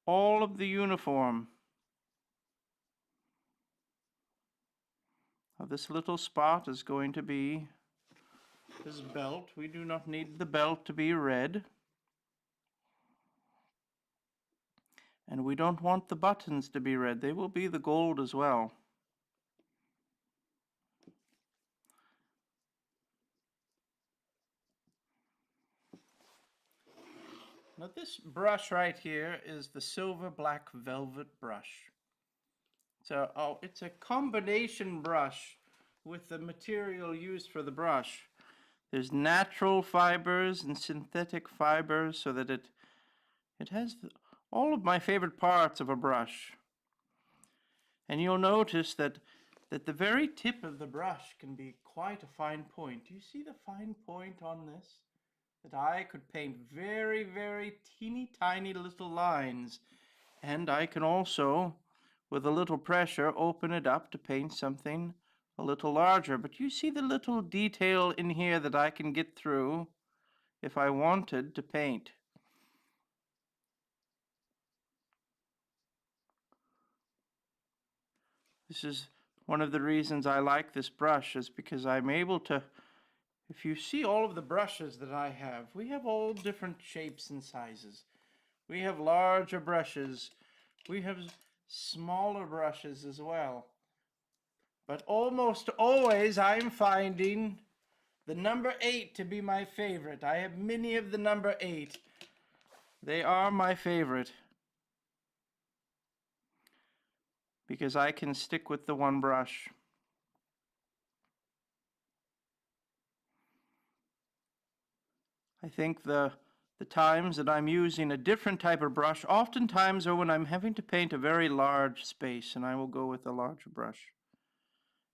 all of the uniform. Now this little spot is going to be his belt. We do not need the belt to be red. And we don't want the buttons to be red. They will be the gold as well. Now this brush right here is the silver black velvet brush. So it's a combination brush with the material used for the brush. There's natural fibers and synthetic fibers so that it has all of my favorite parts of a brush. And you'll notice that the very tip of the brush can be quite a fine point. Do you see the fine point on this? That I could paint very, very teeny tiny little lines. And I can also, with a little pressure, open it up to paint something a little larger. But you see the little detail in here that I can get through if I wanted to paint. This is one of the reasons I like this brush, is because I'm able to, if you see all of the brushes that I have, we have all different shapes and sizes. We have larger brushes. We have smaller brushes as well. But almost always I'm finding the number 8 to be my favorite. I have many of the number 8. They are my favorite, because I can stick with the one brush. I think the times that I'm using a different type of brush oftentimes are when I'm having to paint a very large space, and I will go with a larger brush.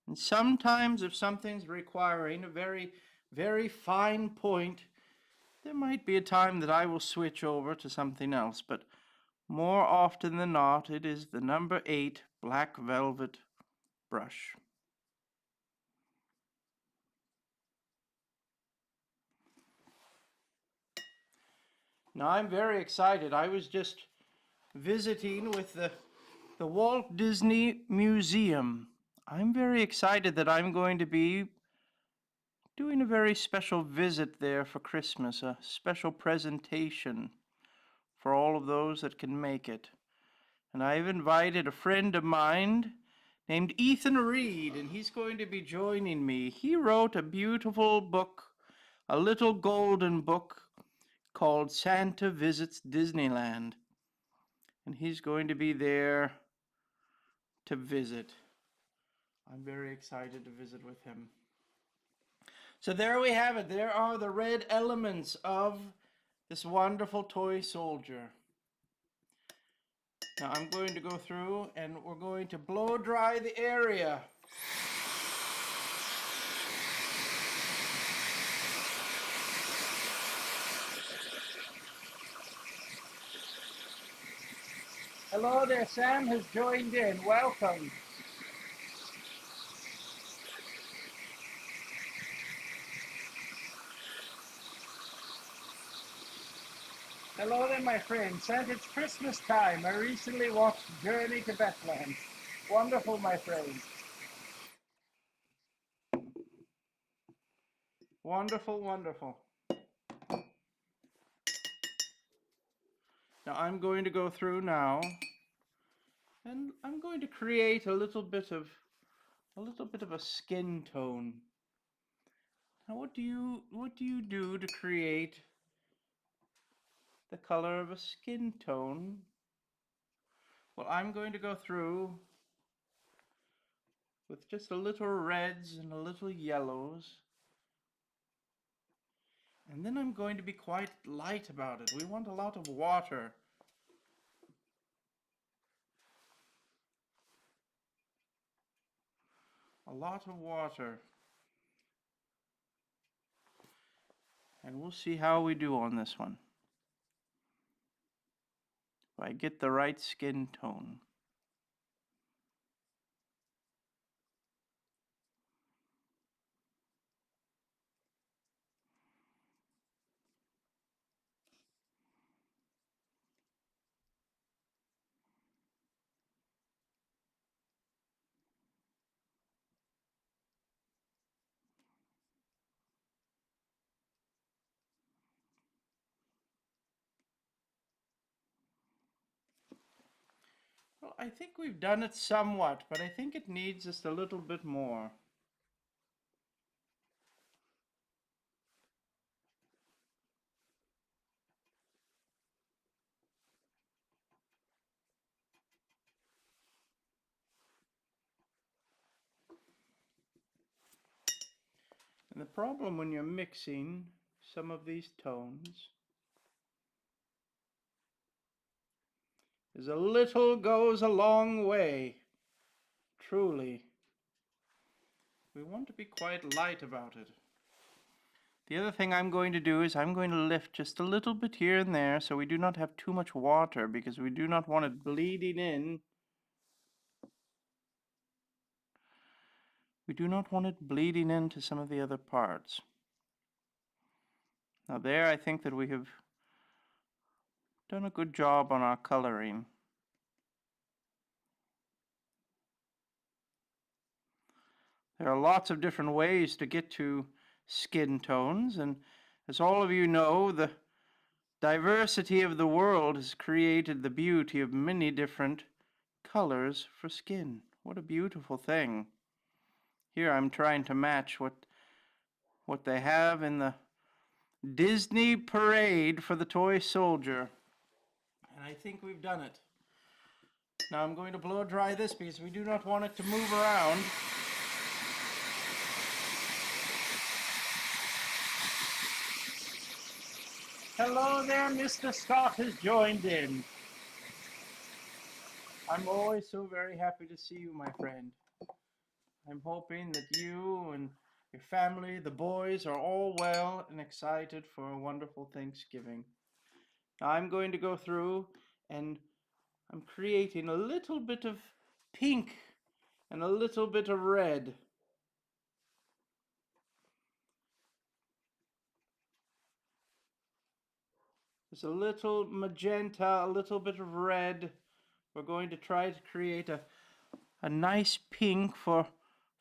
And sometimes if something's requiring a very, very fine point, there might be a time that I will switch over to something else, but more often than not, it is the number 8 black velvet brush. Now I'm very excited. I was just visiting with the Walt Disney Museum. I'm very excited that I'm going to be doing a very special visit there for Christmas, a special presentation for all of those that can make it. And I've invited a friend of mine named Ethan Reed, and he's going to be joining me. He wrote a beautiful book, a little golden book called Santa Visits Disneyland. and he's going to be there to visit. I'm very excited to visit with him. So there we have it. There are the red elements of this wonderful toy soldier. Now I'm going to go through and we're going to blow dry the area. Hello there, Sam has joined in. Welcome. Hello there, my friend. Santa, it's Christmas time. I recently watched Journey to Bethlehem. Wonderful, my friend. Wonderful, wonderful. Now I'm going to go through now, and I'm going to create a little bit of a skin tone. Now, what do you do to create the color of a skin tone? Well, I'm going to go through with just a little reds and a little yellows. And then I'm going to be quite light about it. We want a lot of water. A lot of water. And we'll see how we do on this one. If I get the right skin tone. Well, I think we've done it somewhat, but I think it needs just a little bit more. And the problem when you're mixing some of these tones is a little goes a long way. Truly. We want to be quite light about it. The other thing I'm going to do is I'm going to lift just a little bit here and there so we do not have too much water, because we do not want it bleeding in. We do not want it bleeding into some of the other parts. Now there, I think that we have done a good job on our coloring. There are lots of different ways to get to skin tones, and as all of you know, the diversity of the world has created the beauty of many different colors for skin. What a beautiful thing. Here I'm trying to match what they have in the Disney parade for the toy soldier. And I think we've done it. Now I'm going to blow dry this because we do not want it to move around. Hello there, Mr. Scott has joined in. I'm always so very happy to see you, my friend. I'm hoping that you and your family, the boys, are all well and excited for a wonderful Thanksgiving. Now I'm going to go through and I'm creating a little bit of pink and a little bit of red. There's a little magenta, a little bit of red. We're going to try to create a nice pink for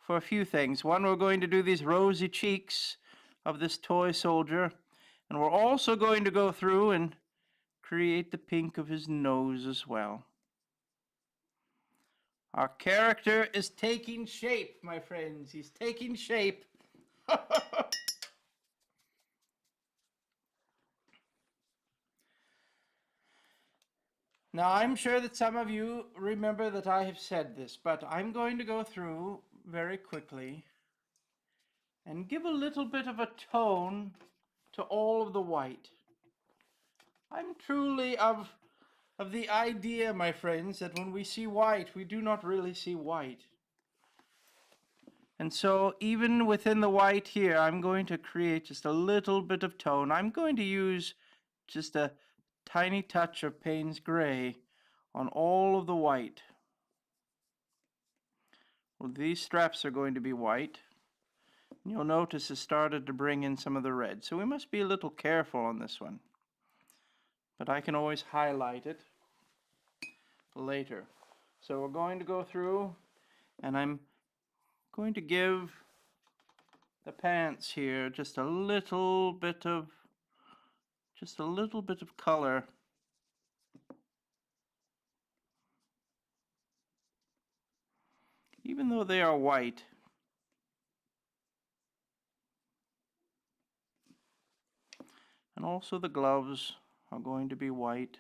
a few things. One, we're going to do these rosy cheeks of this toy soldier. And we're also going to go through and create the pink of his nose as well. Our character is taking shape, my friends. He's taking shape. Now, I'm sure that some of you remember that I have said this, but I'm going to go through very quickly and give a little bit of a tone to all of the white. I'm truly of the idea, my friends, that when we see white, we do not really see white. And so even within the white here, I'm going to create just a little bit of tone. I'm going to use just a tiny touch of Payne's Gray on all of the white. Well, these straps are going to be white. You'll notice it started to bring in some of the red. So we must be a little careful on this one. But I can always highlight it later. So we're going to go through, and I'm going to give the pants here just a little bit of color. Even though they are white. And also the gloves are going to be white.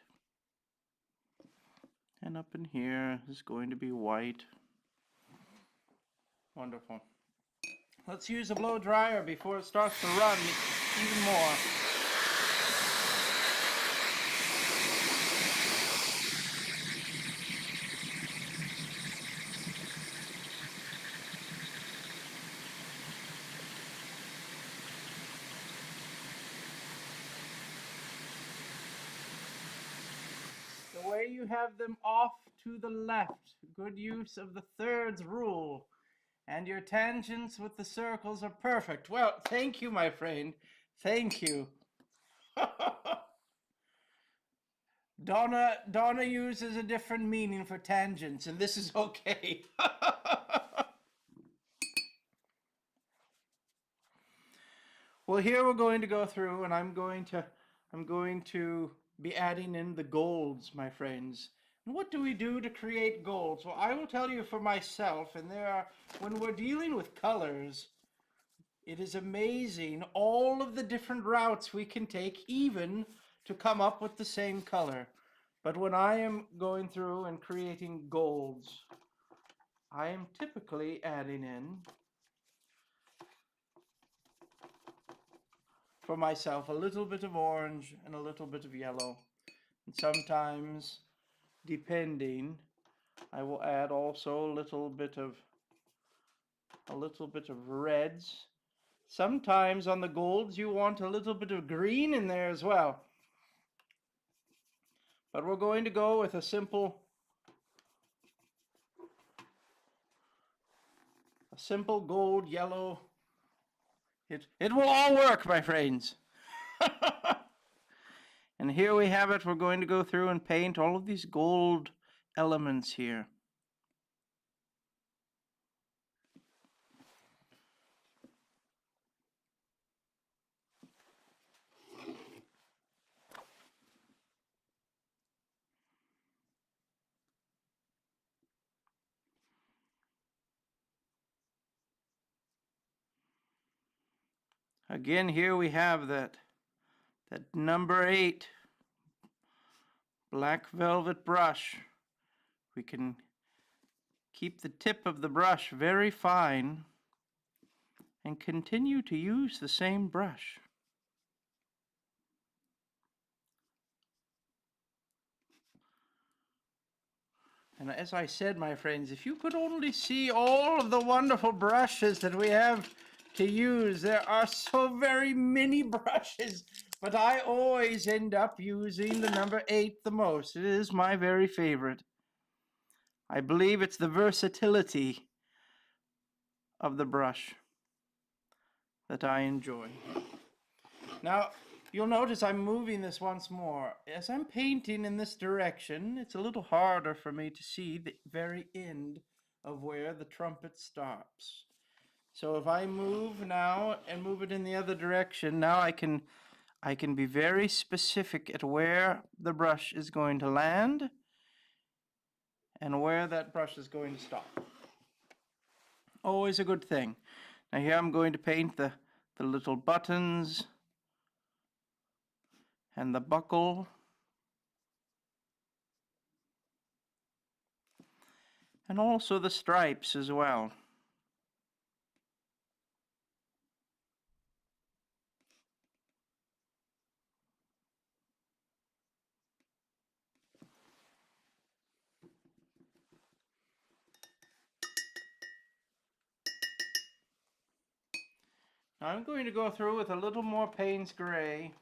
And up in here is going to be white. Wonderful. Let's use a blow dryer before it starts to run even more. The way you have them off to the left, good use of the thirds rule. And your tangents with the circles are perfect. Well, thank you, my friend. Thank you. Donna uses a different meaning for tangents, and this is okay. Well, here we're going to go through, and I'm going to be adding in the golds, my friends. And what do we do to create golds? Well, I will tell you for myself, and when we're dealing with colors, it is amazing all of the different routes we can take even to come up with the same color. But when I am going through and creating golds, I am typically adding in for myself a little bit of orange and a little bit of yellow. And sometimes, depending, I will add also a little bit of reds. Sometimes on the golds you want a little bit of green in there as well. But we're going to go with a simple gold yellow. It will all work, my friends. And here we have it. We're going to go through and paint all of these gold elements here. Again, here we have that number 8 black velvet brush. We can keep the tip of the brush very fine and continue to use the same brush. And as I said, my friends, if you could only see all of the wonderful brushes that we have to use. There are so very many brushes, but I always end up using the number 8 the most. It is my very favorite. I believe it's the versatility of the brush that I enjoy. Now, you'll notice I'm moving this once more. As I'm painting in this direction, it's a little harder for me to see the very end of where the trumpet stops. So if I move now and move it in the other direction, now I can be very specific at where the brush is going to land and where that brush is going to stop. Always a good thing. Now here I'm going to paint the little buttons and the buckle. and also the stripes as well. Now I'm going to go through with a little more Payne's Gray,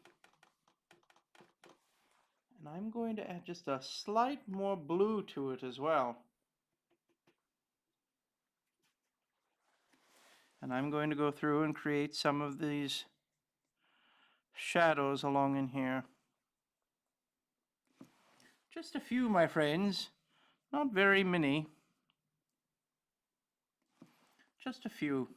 and I'm going to add just a slight more blue to it as well. And I'm going to go through and create some of these shadows along in here. Just a few, my friends, not very many, just a few.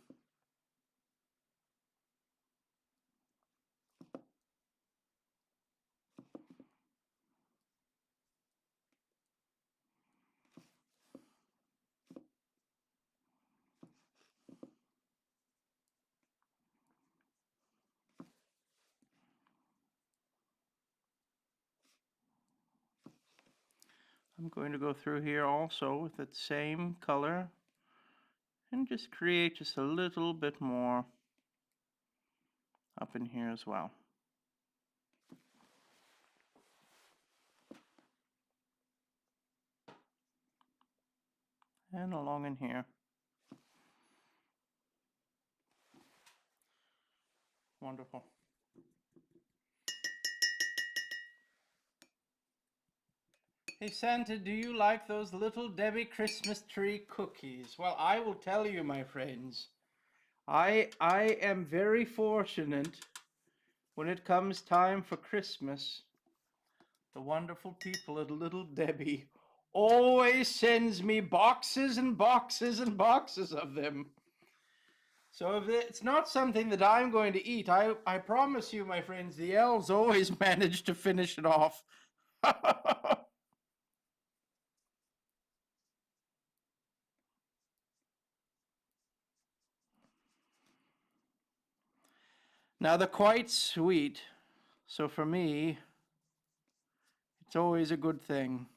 I'm going to go through here also with that same color and just create just a little bit more up in here as well. And along in here. Wonderful. Hey Santa, do you like those little Debbie Christmas tree cookies? Well, I will tell you, my friends, I am very fortunate when it comes time for Christmas. The wonderful people at Little Debbie always sends me boxes and boxes and boxes of them. So if it's not something that I'm going to eat, I promise you, my friends, the elves always manage to finish it off. Now they're quite sweet, so for me, it's always a good thing.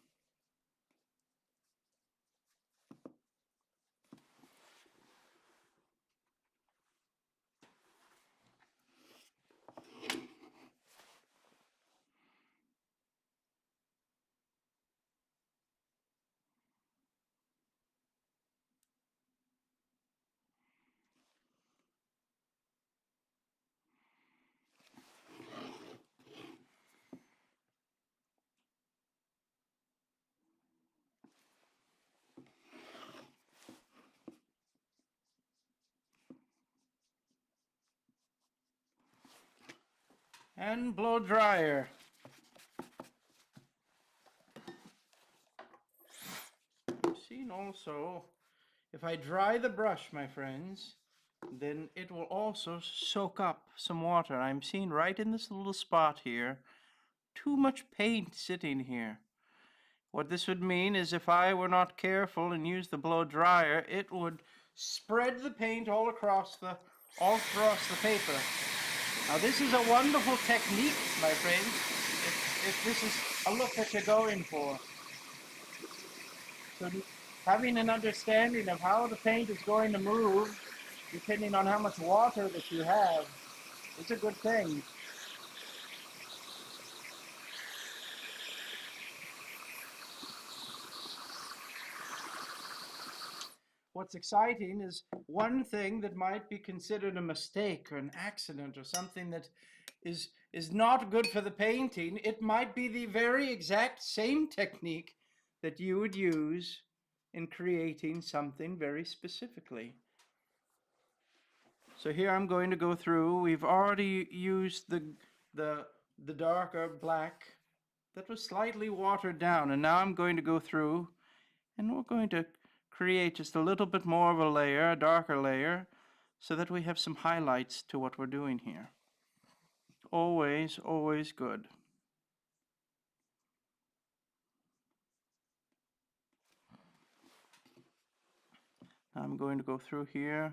And blow dryer. I've seen also, if I dry the brush, my friends, then it will also soak up some water. I'm seeing right in this little spot here, too much paint sitting here. What this would mean is if I were not careful and used the blow dryer, it would spread the paint all across the paper. Now this is a wonderful technique, my friends, if this is a look that you're going for. So having an understanding of how the paint is going to move, depending on how much water that you have, is a good thing. What's exciting is one thing that might be considered a mistake or an accident or something that is not good for the painting. It might be the very exact same technique that you would use in creating something very specifically. So here I'm going to go through. We've already used the darker black that was slightly watered down, and now I'm going to go through and we're going to create just a little bit more of a layer, a darker layer, so that we have some highlights to what we're doing here. Always, always good. Now I'm going to go through here.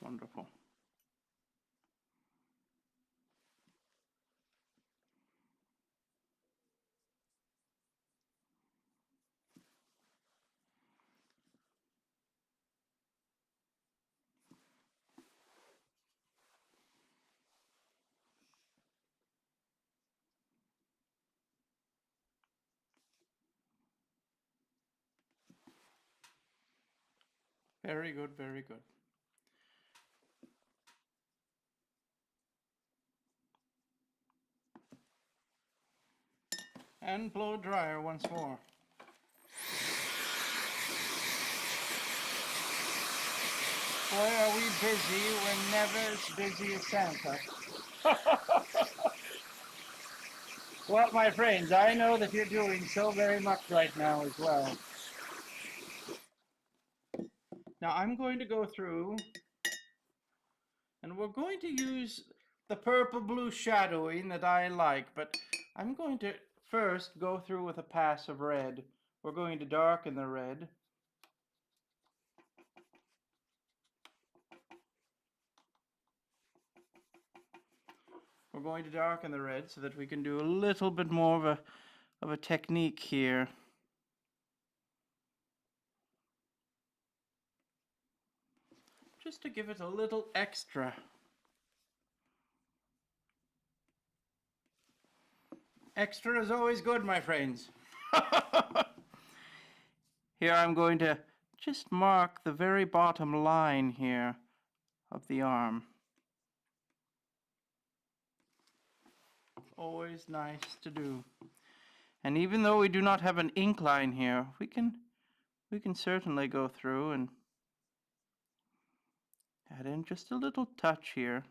Wonderful. Very good, very good. And blow dryer once more. Boy, are we busy when never as busy as Santa. Well, my friends, I know that you're doing so very much right now as well. Now I'm going to go through and we're going to use the purple blue shadowing that I like, but I'm going to first go through with a pass of red. We're going to darken the red. We're going to darken the red so that we can do a little bit more of a technique here. Just to give it a little extra. Extra is always good, my friends. Here I'm going to just mark the very bottom line here of the arm. Always nice to do. And even though we do not have an ink line here, we can certainly go through and add in just a little touch here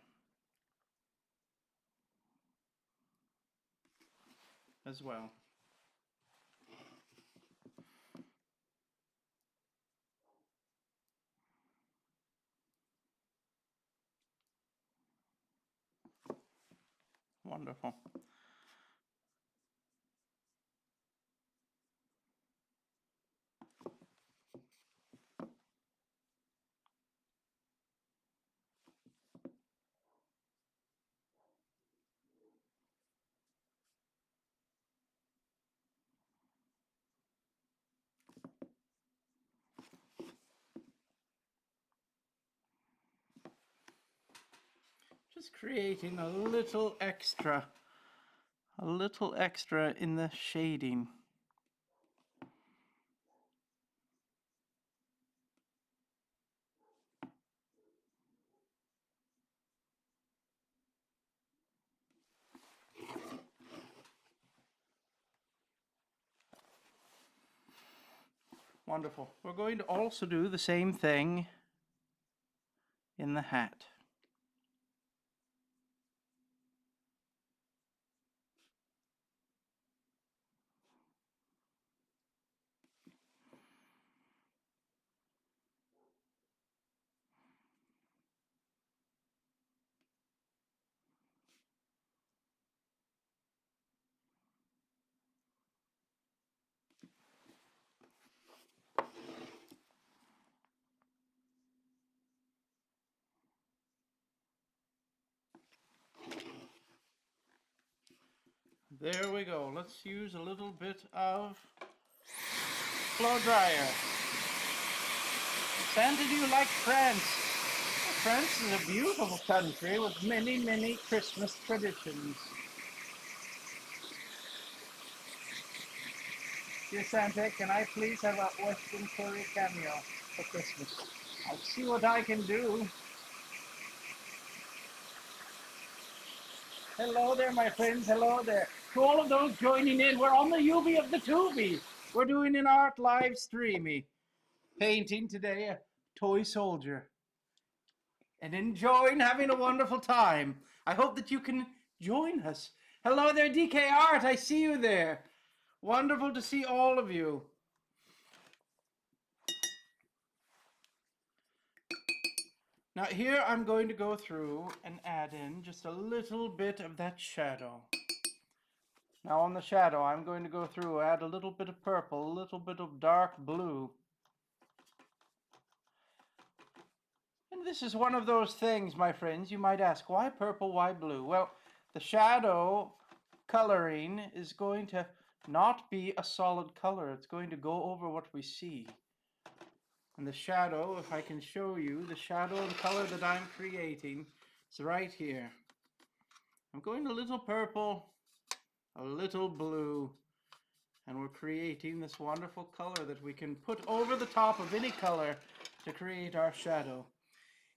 as well. Wonderful. Just creating a little extra in the shading. Wonderful. We're going to also do the same thing in the hat. There we go. Let's use a little bit of blow dryer. Santa, do you like France? France is a beautiful country with many, many Christmas traditions. Dear Santa, can I please have a Western curry cameo for Christmas? I'll see what I can do. Hello there, my friends. Hello there. To all of those joining in, we're on the UV of the Tubi. We're doing an art live streamy. Painting today a toy soldier. And enjoying having a wonderful time. I hope that you can join us. Hello there, DK Art. I see you there. Wonderful to see all of you. Now here I'm going to go through and add in just a little bit of that shadow. Now on the shadow I'm going to go through, add a little bit of purple, a little bit of dark blue. And this is one of those things, my friends, you might ask, why purple, why blue? Well, the shadow coloring is going to not be a solid color. It's going to go over what we see. And the shadow, if I can show you, the shadow and color that I'm creating is right here. I'm going a little purple, a little blue, and we're creating this wonderful color that we can put over the top of any color to create our shadow.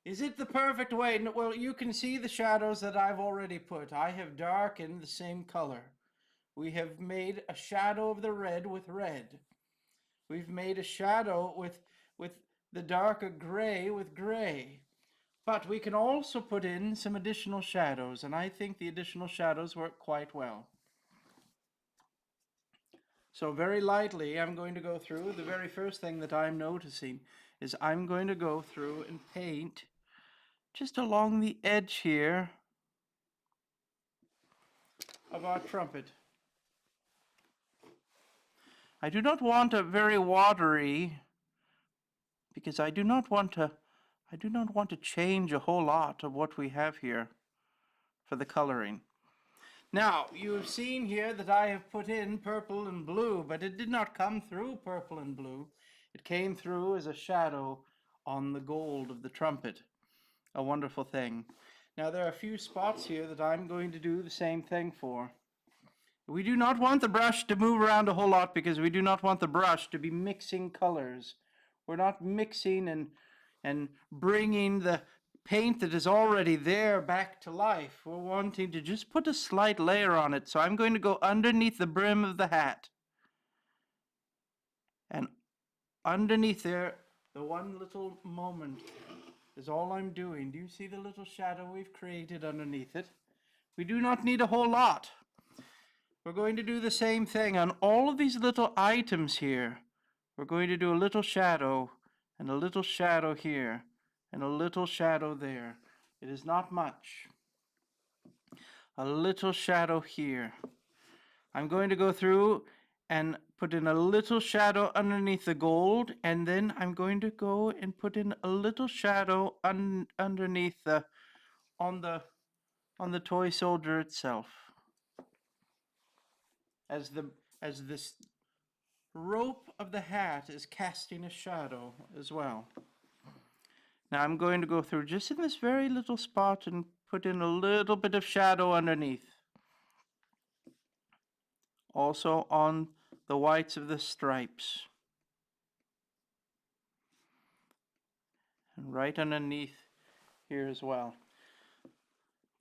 Is it the perfect way? Well, you can see the shadows that I've already put. I have darkened the same color. We have made a shadow of the red with red. We've made a shadow with the darker gray with gray. But we can also put in some additional shadows, and I think the additional shadows work quite well. So very lightly, I'm going to go through. The very first thing that I'm noticing is I'm going to go through and paint just along the edge here of our trumpet. I do not want a very watery, because I do not want to change a whole lot of what we have here for the coloring. Now, you have seen here that I have put in purple and blue, but it did not come through purple and blue. It came through as a shadow on the gold of the trumpet. A wonderful thing. Now, there are a few spots here that I'm going to do the same thing for. We do not want the brush to move around a whole lot because we do not want the brush to be mixing colors. We're not mixing and bringing the paint that is already there back to life. We're wanting to just put a slight layer on it. So I'm going to go underneath the brim of the hat. And underneath there, the one little moment is all I'm doing. Do you see the little shadow we've created underneath it? We do not need a whole lot. We're going to do the same thing on all of these little items here. We're going to do a little shadow and a little shadow here and a little shadow there. It is not much. A little shadow here. I'm going to go through and put in a little shadow underneath the gold, and then I'm going to go and put in a little shadow underneath on the toy soldier itself. As this rope of the hat is casting a shadow as well. Now I'm going to go through just in this very little spot and put in a little bit of shadow underneath. Also on the whites of the stripes. And right underneath here as well.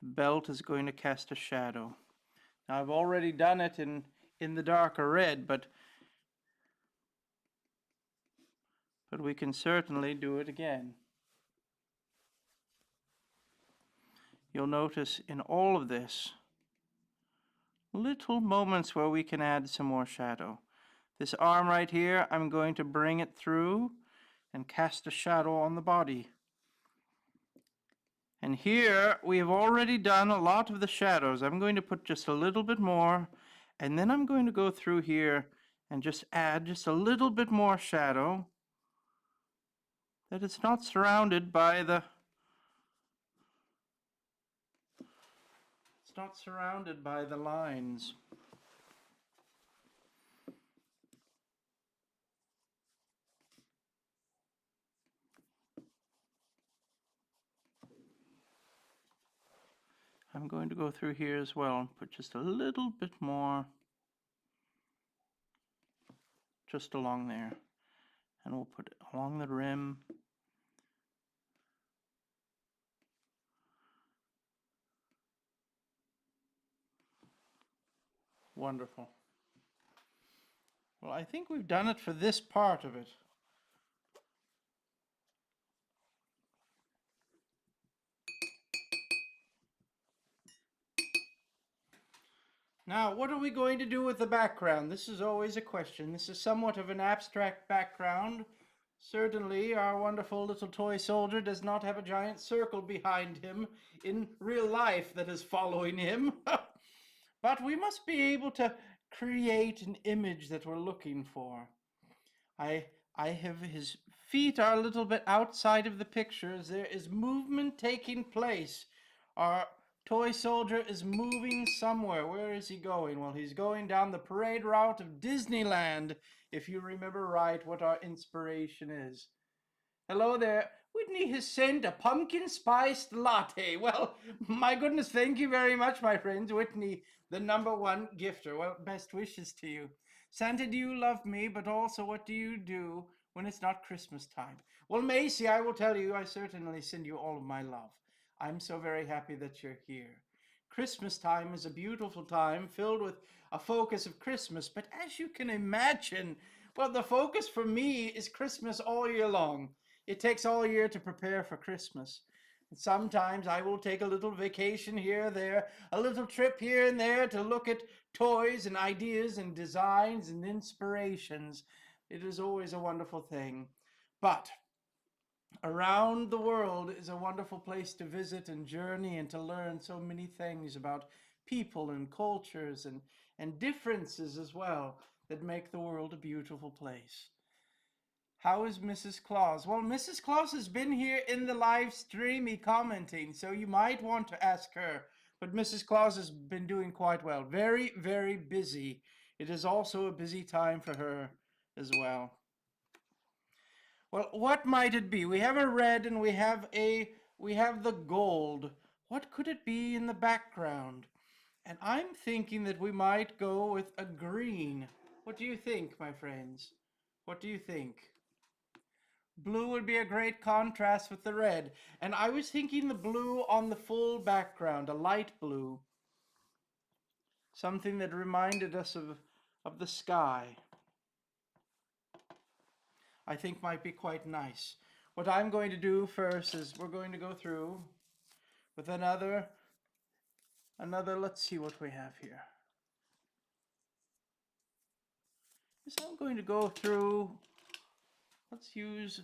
The belt is going to cast a shadow. Now I've already done it in the darker red, but we can certainly do it again. You'll notice in all of this, little moments where we can add some more shadow. This arm right here, I'm going to bring it through and cast a shadow on the body. And here, we have already done a lot of the shadows. I'm going to put just a little bit more, and then I'm going to go through here and just add just a little bit more shadow, that it's not surrounded by the lines. I'm going to go through here as well and put just a little bit more just along there. And we'll put it along the rim. Wonderful. Well, I think we've done it for this part of it. Now, what are we going to do with the background? This is always a question. This is somewhat of an abstract background. Certainly, our wonderful little toy soldier does not have a giant circle behind him in real life that is following him. But we must be able to create an image that we're looking for. I have his feet are a little bit outside of the pictures. There is movement taking place. Our toy soldier is moving somewhere. Where is he going? Well, he's going down the parade route of Disneyland, if you remember right what our inspiration is. Hello there. Whitney has sent a pumpkin spiced latte. Well, my goodness, thank you very much, my friends. Whitney, the #1 gifter. Well, best wishes to you. Santa, do you love me? But also, what do you do when it's not Christmas time? Well, Macy, I will tell you, I certainly send you all of my love. I'm so very happy that you're here. Christmas time is a beautiful time filled with a focus of Christmas. But as you can imagine, well, the focus for me is Christmas all year long. It takes all year to prepare for Christmas. And sometimes I will take a little vacation here or there, a little trip here and there to look at toys and ideas and designs and inspirations. It is always a wonderful thing. But around the world is a wonderful place to visit and journey and to learn so many things about people and cultures and differences as well that make the world a beautiful place. How is Mrs. Claus? Well, Mrs. Claus has been here in the live streamy commenting, so you might want to ask her. But Mrs. Claus has been doing quite well. Very, very busy. It is also a busy time for her as well. Well, what might it be? We have a red and we have the gold. What could it be in the background? And I'm thinking that we might go with a green. What do you think, my friends? What do you think? Blue would be a great contrast with the red. And I was thinking the blue on the full background, a light blue. Something that reminded us of the sky. I think might be quite nice. What I'm going to do first is we're going to go through with another, let's see what we have here. So I'm going to go through, let's use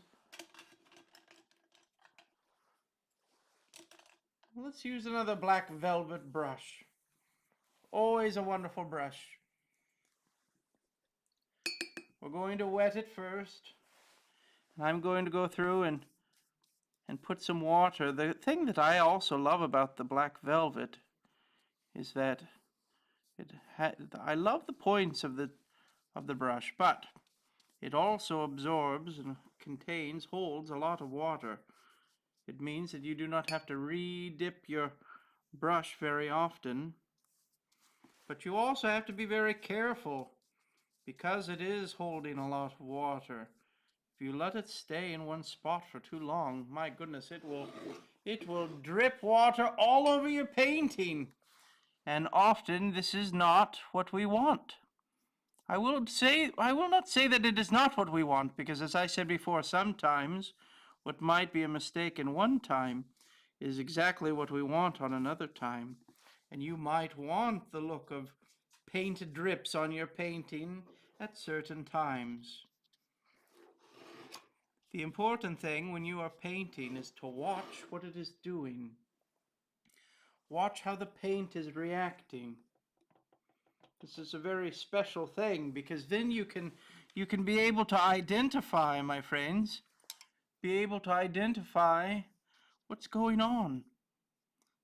another black velvet brush. Always a wonderful brush. We're going to wet it first. And I'm going to go through and put some water. The thing that I also love about the black velvet is that I love the points of the brush, but it also absorbs and holds a lot of water. It means that you do not have to re-dip your brush very often, but you also have to be very careful because it is holding a lot of water. If you let it stay in one spot for too long, my goodness, it will drip water all over your painting. And often this is not what we want. I will not say that it is not what we want, because as I said before, sometimes what might be a mistake in one time is exactly what we want on another time. And you might want the look of painted drips on your painting at certain times. The important thing when you are painting is to watch what it is doing. Watch how the paint is reacting. This is a very special thing because then you can be able to identify, my friends, what's going on.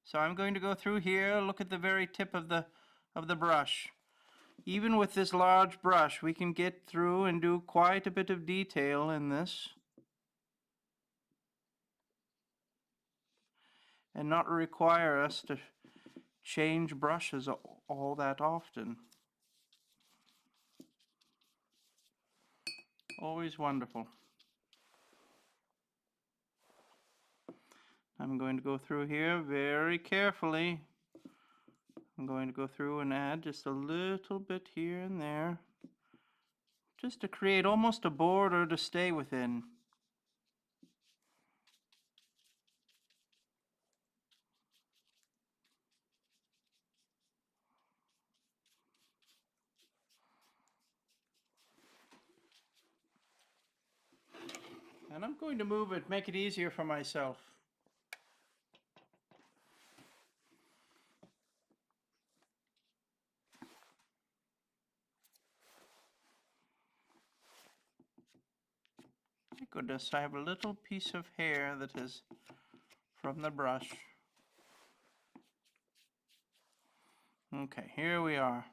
So I'm going to go through here, look at the very tip of the brush. Even with this large brush, we can get through and do quite a bit of detail in this. And not require us to change brushes all that often. Always wonderful. I'm going to go through here very carefully. I'm going to go through and add just a little bit here and there, just to create almost a border to stay within. And I'm going to move it, make it easier for myself. Like goodness, I have a little piece of hair that is from the brush. Okay, here we are.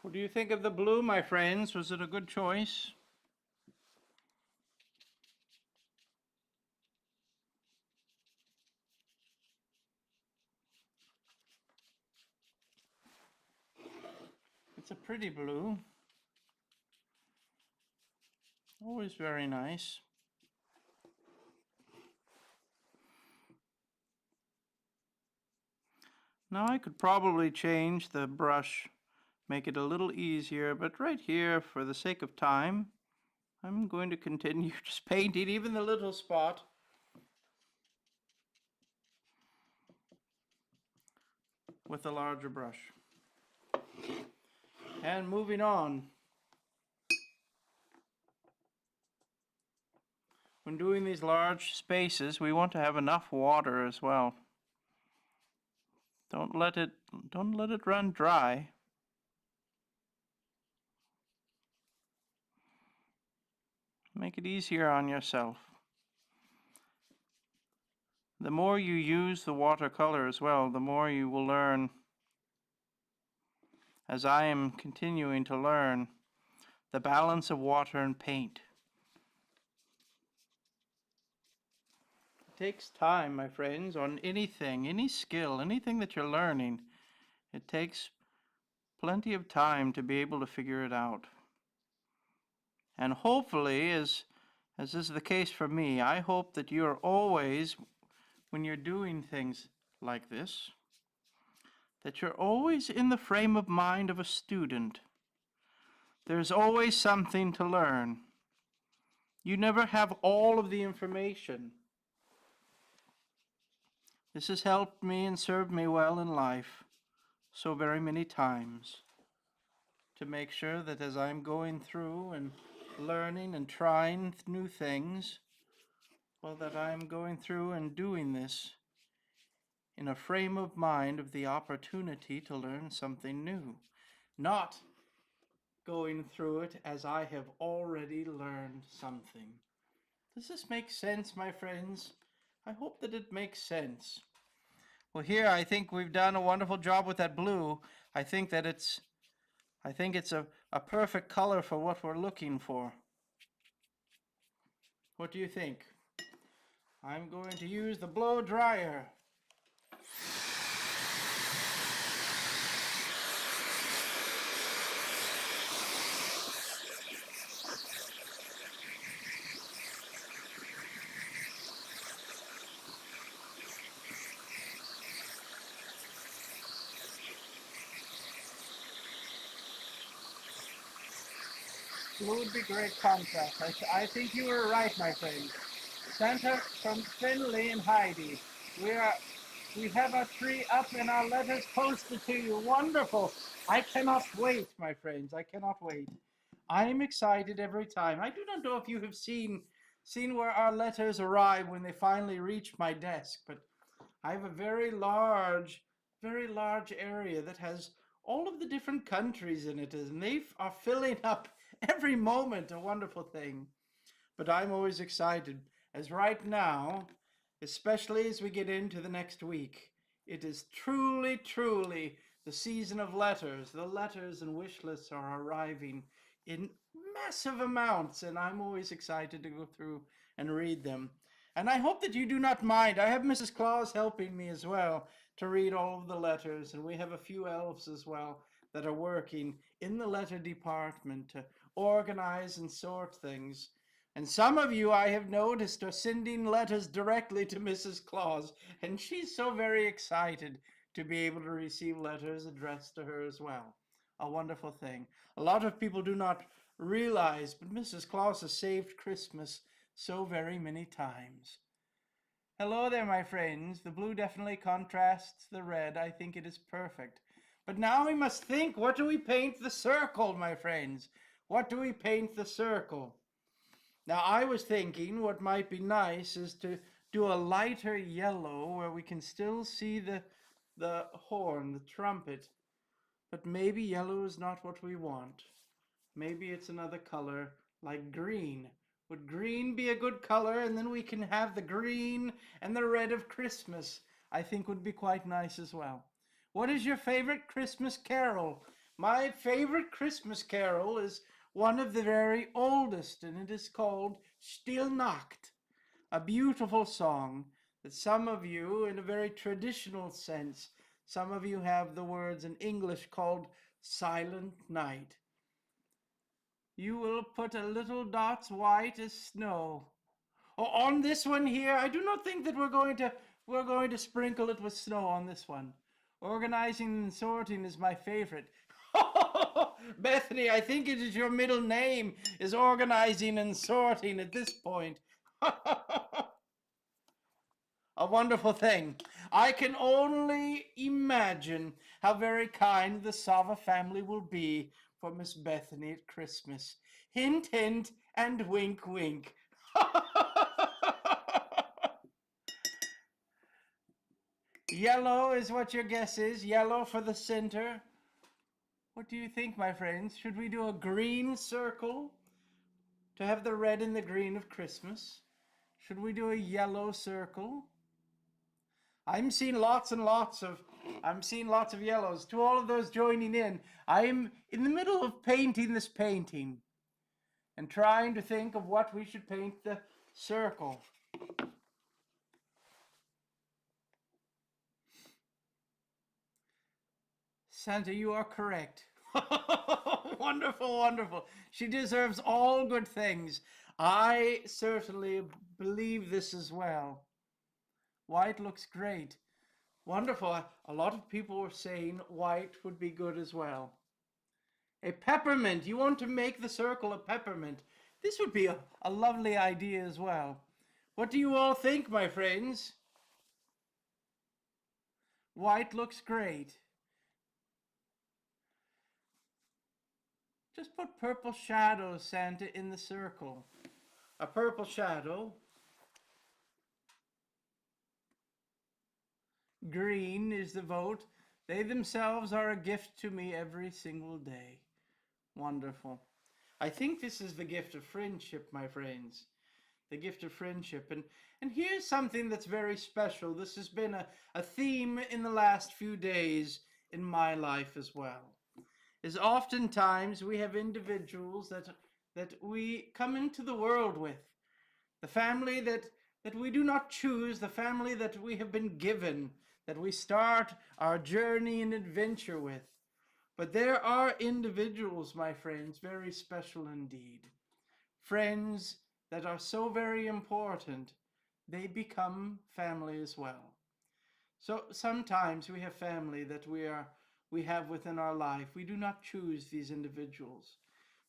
What do you think of the blue, my friends? Was it a good choice? It's a pretty blue. Always very nice. Now I could probably change the brush, make it a little easier, but right here, for the sake of time, I'm going to continue just painting even the little spot. With a larger brush. And moving on. When doing these large spaces, we want to have enough water as well. Don't let it run dry. Make it easier on yourself. The more you use the watercolor as well, the more you will learn, as I am continuing to learn, the balance of water and paint. It takes time, my friends, on anything, any skill, anything that you're learning. It takes plenty of time to be able to figure it out. And hopefully, as is the case for me, I hope that you're always, when you're doing things like this, that you're always in the frame of mind of a student. There's always something to learn. You never have all of the information. This has helped me and served me well in life so very many times, to make sure that as I'm going through and learning and trying new things, well, that I'm going through and doing this in a frame of mind of the opportunity to learn something new, not going through it as I have already learned something. Does this make sense, my friends? I hope that it makes sense. Well, here I think we've done a wonderful job with that blue. I think it's a perfect color for what we're looking for. What do you think? I'm going to use the blow dryer. Blue would be great contrast. I think you were right, my friend. Santa from Finley and Heidi. We have our tree up and our letters posted to you. Wonderful. I cannot wait, my friends. I cannot wait. I am excited every time. I do not know if you have seen where our letters arrive when they finally reach my desk, but I have a very large area that has all of the different countries in it, and they are filling up every moment. A wonderful thing. But I'm always excited, as right now, especially as we get into the next week, it is truly, truly the season of letters. The letters and wish lists are arriving in massive amounts, and I'm always excited to go through and read them. And I hope that you do not mind. I have Mrs. Claus helping me as well to read all of the letters, and we have a few elves as well that are working in the letter department to organize and sort things. And some of you, I have noticed, are sending letters directly to Mrs. Claus, and she's so very excited to be able to receive letters addressed to her as well. A wonderful thing. A lot of people do not realize, but Mrs. Claus has saved Christmas so very many times. Hello there, my friends. The blue definitely contrasts the red. I think it is perfect. But now we must think, what do we paint the circle, my friends? What do we paint the circle? Now, I was thinking what might be nice is to do a lighter yellow where we can still see the horn, the trumpet. But maybe yellow is not what we want. Maybe it's another color like green. Would green be a good color? And then we can have the green and the red of Christmas. I think would be quite nice as well. What is your favorite Christmas carol? My favorite Christmas carol is one of the very oldest, and it is called Stille Nacht, a beautiful song that some of you, in a very traditional sense, some of you have the words in English called Silent Night. You will put a little dots white as snow. Oh, on this one here, I do not think that we're going to sprinkle it with snow on this one. Organizing and sorting is my favorite. Bethany, I think it is your middle name is organizing and sorting at this point. A wonderful thing. I can only imagine how very kind the Sava family will be for Miss Bethany at Christmas. Hint, hint, and wink, wink. Yellow is what your guess is. Yellow for the center. What do you think, my friends? Should we do a green circle to have the red and the green of Christmas? Should we do a yellow circle? I'm seeing lots of yellows. To all of those joining in, I'm in the middle of painting this painting and trying to think of what we should paint the circle. Santa, you are correct. Wonderful, wonderful. She deserves all good things. I certainly believe this as well. White looks great. Wonderful. A lot of people were saying white would be good as well. A peppermint. You want to make the circle a peppermint. This would be a lovely idea as well. What do you all think, my friends? White looks great. Just put purple shadows, Santa, in the circle. A purple shadow. Green is the vote. They themselves are a gift to me every single day. Wonderful. I think this is the gift of friendship, my friends. The gift of friendship. And here's something that's very special. This has been a theme in the last few days in my life as well. Is oftentimes we have individuals that we come into the world with. The family that we do not choose, the family that we have been given, that we start our journey and adventure with. But there are individuals, my friends, very special indeed. Friends that are so very important, they become family as well. So sometimes we have family that we have within our life. We do not choose these individuals,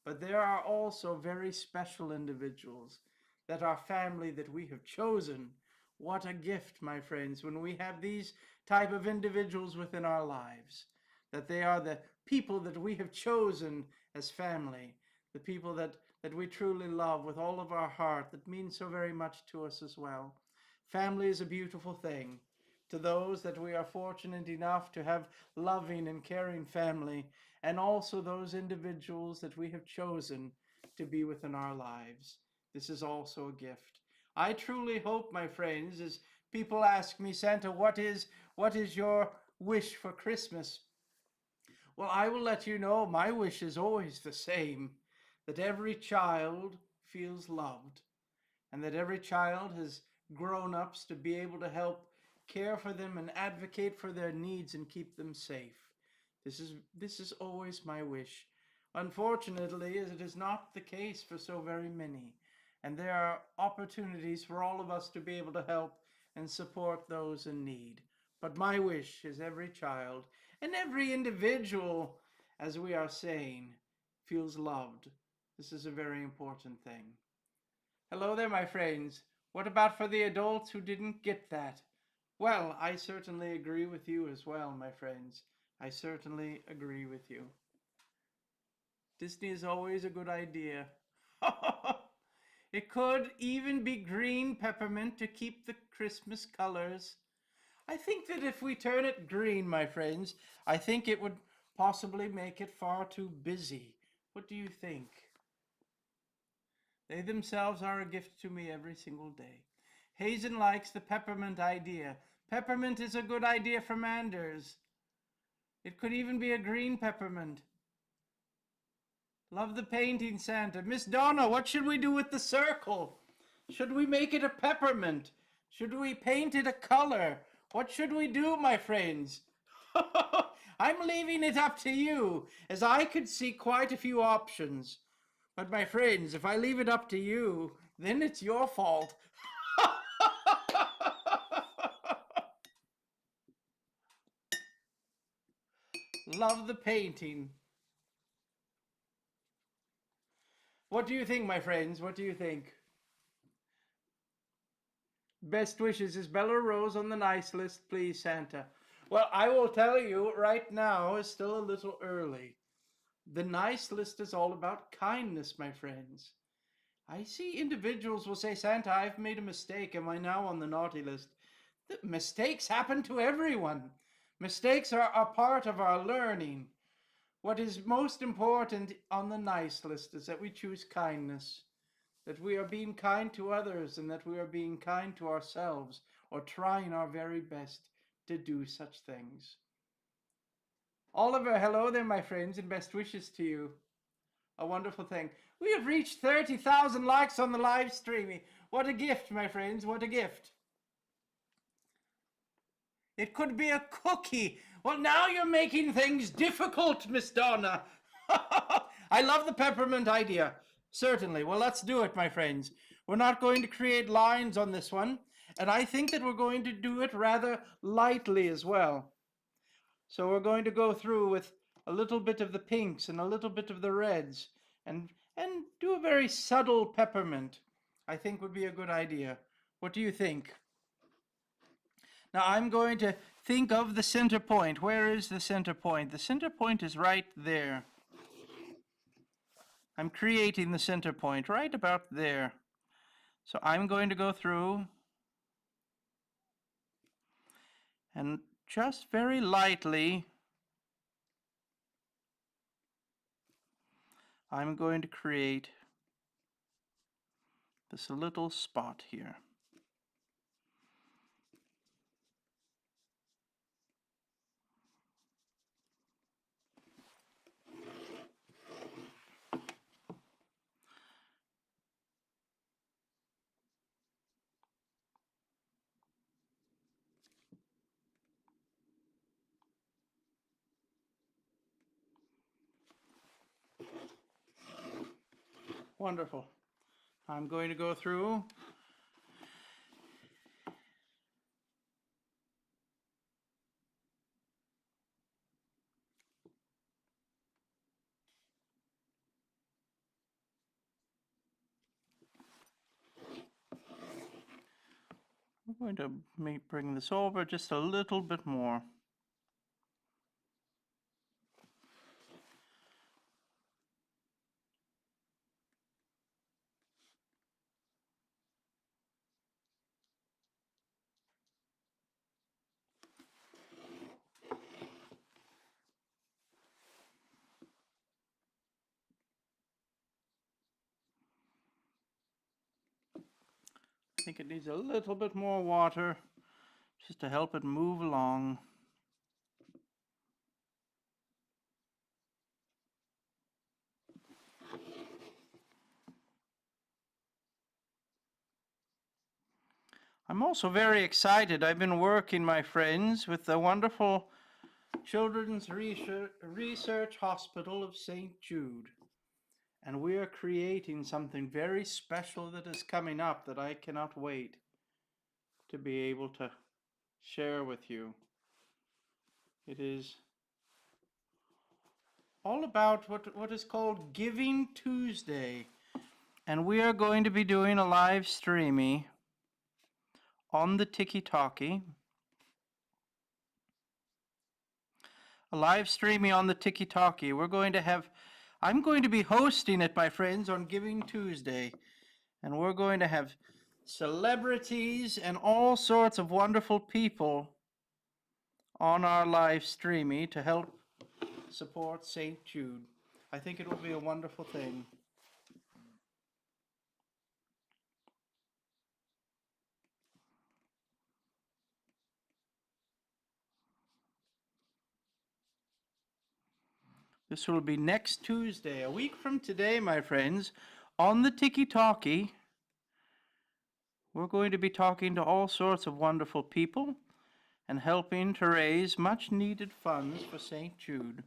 but there are also very special individuals that are family that we have chosen. What a gift, my friends, when we have these type of individuals within our lives, that they are the people that we have chosen as family, the people that we truly love with all of our heart, that means so very much to us as well. Family is a beautiful thing. To those that we are fortunate enough to have loving and caring family, and also those individuals that we have chosen to be within our lives. This is also a gift. I truly hope, my friends, as people ask me, Santa, what is your wish for Christmas? Well, I will let you know my wish is always the same, that every child feels loved, and that every child has grown-ups to be able to help care for them and advocate for their needs and keep them safe. This is always my wish. Unfortunately, it is not the case for so very many, and there are opportunities for all of us to be able to help and support those in need. But my wish is every child and every individual, as we are saying, feels loved. This is a very important thing. Hello there, my friends. What about for the adults who didn't get that? Well, I certainly agree with you as well, my friends. I certainly agree with you. Disney is always a good idea. It could even be green peppermint to keep the Christmas colors. I think that if we turn it green, my friends, I think it would possibly make it far too busy. What do you think? They themselves are a gift to me every single day. Hazen likes the peppermint idea. Peppermint is a good idea for Manders. It could even be a green peppermint. Love the painting, Santa. Miss Donna, what should we do with the circle? Should we make it a peppermint? Should we paint it a color? What should we do, my friends? I'm leaving it up to you, as I could see quite a few options. But my friends, if I leave it up to you, then it's your fault. Love the painting. What do you think, my friends? What do you think? Best wishes. Is Bella Rose on the nice list, please, Santa? Well, I will tell you right now, it's still a little early. The nice list is all about kindness, my friends. I see individuals will say, Santa, I've made a mistake. Am I now on the naughty list? The mistakes happen to everyone. Mistakes are a part of our learning. What is most important on the nice list is that we choose kindness, that we are being kind to others, and that we are being kind to ourselves, or trying our very best to do such things. Oliver, hello there, my friends, and best wishes to you. A wonderful thing. We have reached 30,000 likes on the live streaming. What a gift, my friends, what a gift. It could be a cookie. Well, now you're making things difficult, Miss Donna. I love the peppermint idea. Certainly. Well, let's do it, my friends. We're not going to create lines on this one, and I think that we're going to do it rather lightly as well. So we're going to go through with a little bit of the pinks and a little bit of the reds, and do a very subtle peppermint. I think would be a good idea. What do you think? Now I'm going to think of the center point. Where is the center point? The center point is right there. I'm creating the center point right about there. So I'm going to go through and just very lightly, I'm going to create this little spot here. Wonderful. I'm going to go through I'm going to bring this over just a little bit more. I think it needs a little bit more water just to help it move along. I'm also very excited. I've been working, my friends, with the wonderful Children's Research Hospital of St. Jude. And we are creating something very special that is coming up that I cannot wait to be able to share with you. It is all about what is called Giving Tuesday. And we are going to be doing a live streamy on the Tiki-Talkie. A live streaming on the Tiki-Talkie. I'm going to be hosting it, my friends, on Giving Tuesday. And we're going to have celebrities and all sorts of wonderful people on our live streamy to help support St. Jude. I think it will be a wonderful thing. This will be next Tuesday, a week from today, my friends, on the Tiki-Talkie. We're going to be talking to all sorts of wonderful people and helping to raise much needed funds for St. Jude.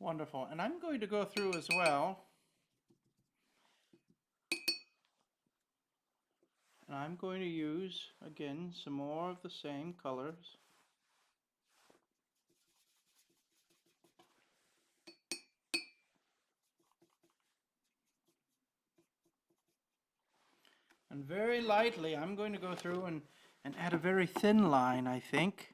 Wonderful. And I'm going to go through as well. And I'm going to use, again, some more of the same colors. And very lightly, I'm going to go through and add a very thin line, I think,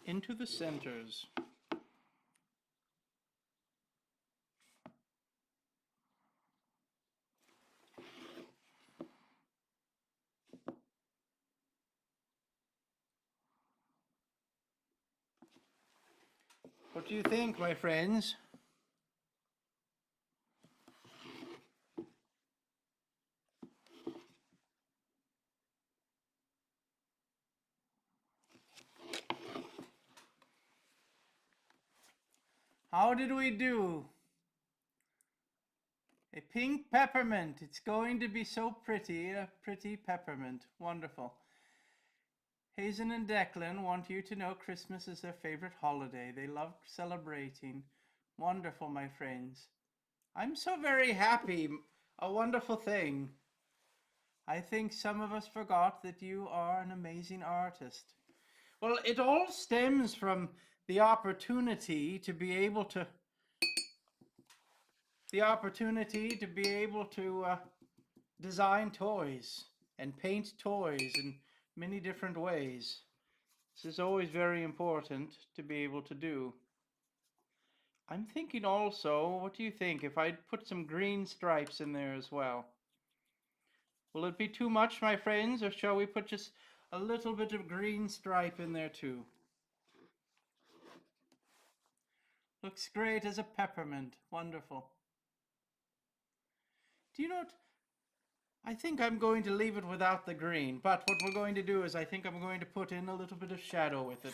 into the centers. What do you think, my friends? How did we do? A pink peppermint. It's going to be so pretty. A pretty peppermint. Wonderful. Hazen and Declan want you to know Christmas is their favorite holiday. They love celebrating. Wonderful, my friends. I'm so very happy. A wonderful thing. I think some of us forgot that you are an amazing artist. Well, it all stems from the opportunity to be able to design toys and paint toys in many different ways. This is always very important to be able to do. I'm thinking also, what do you think if I put some green stripes in there as well? Will it be too much, my friends, or shall we put just a little bit of green stripe in there too? Looks great as a peppermint. Wonderful. Do you know what? I think I'm going to leave it without the green, but what we're going to do is I think I'm going to put in a little bit of shadow with it.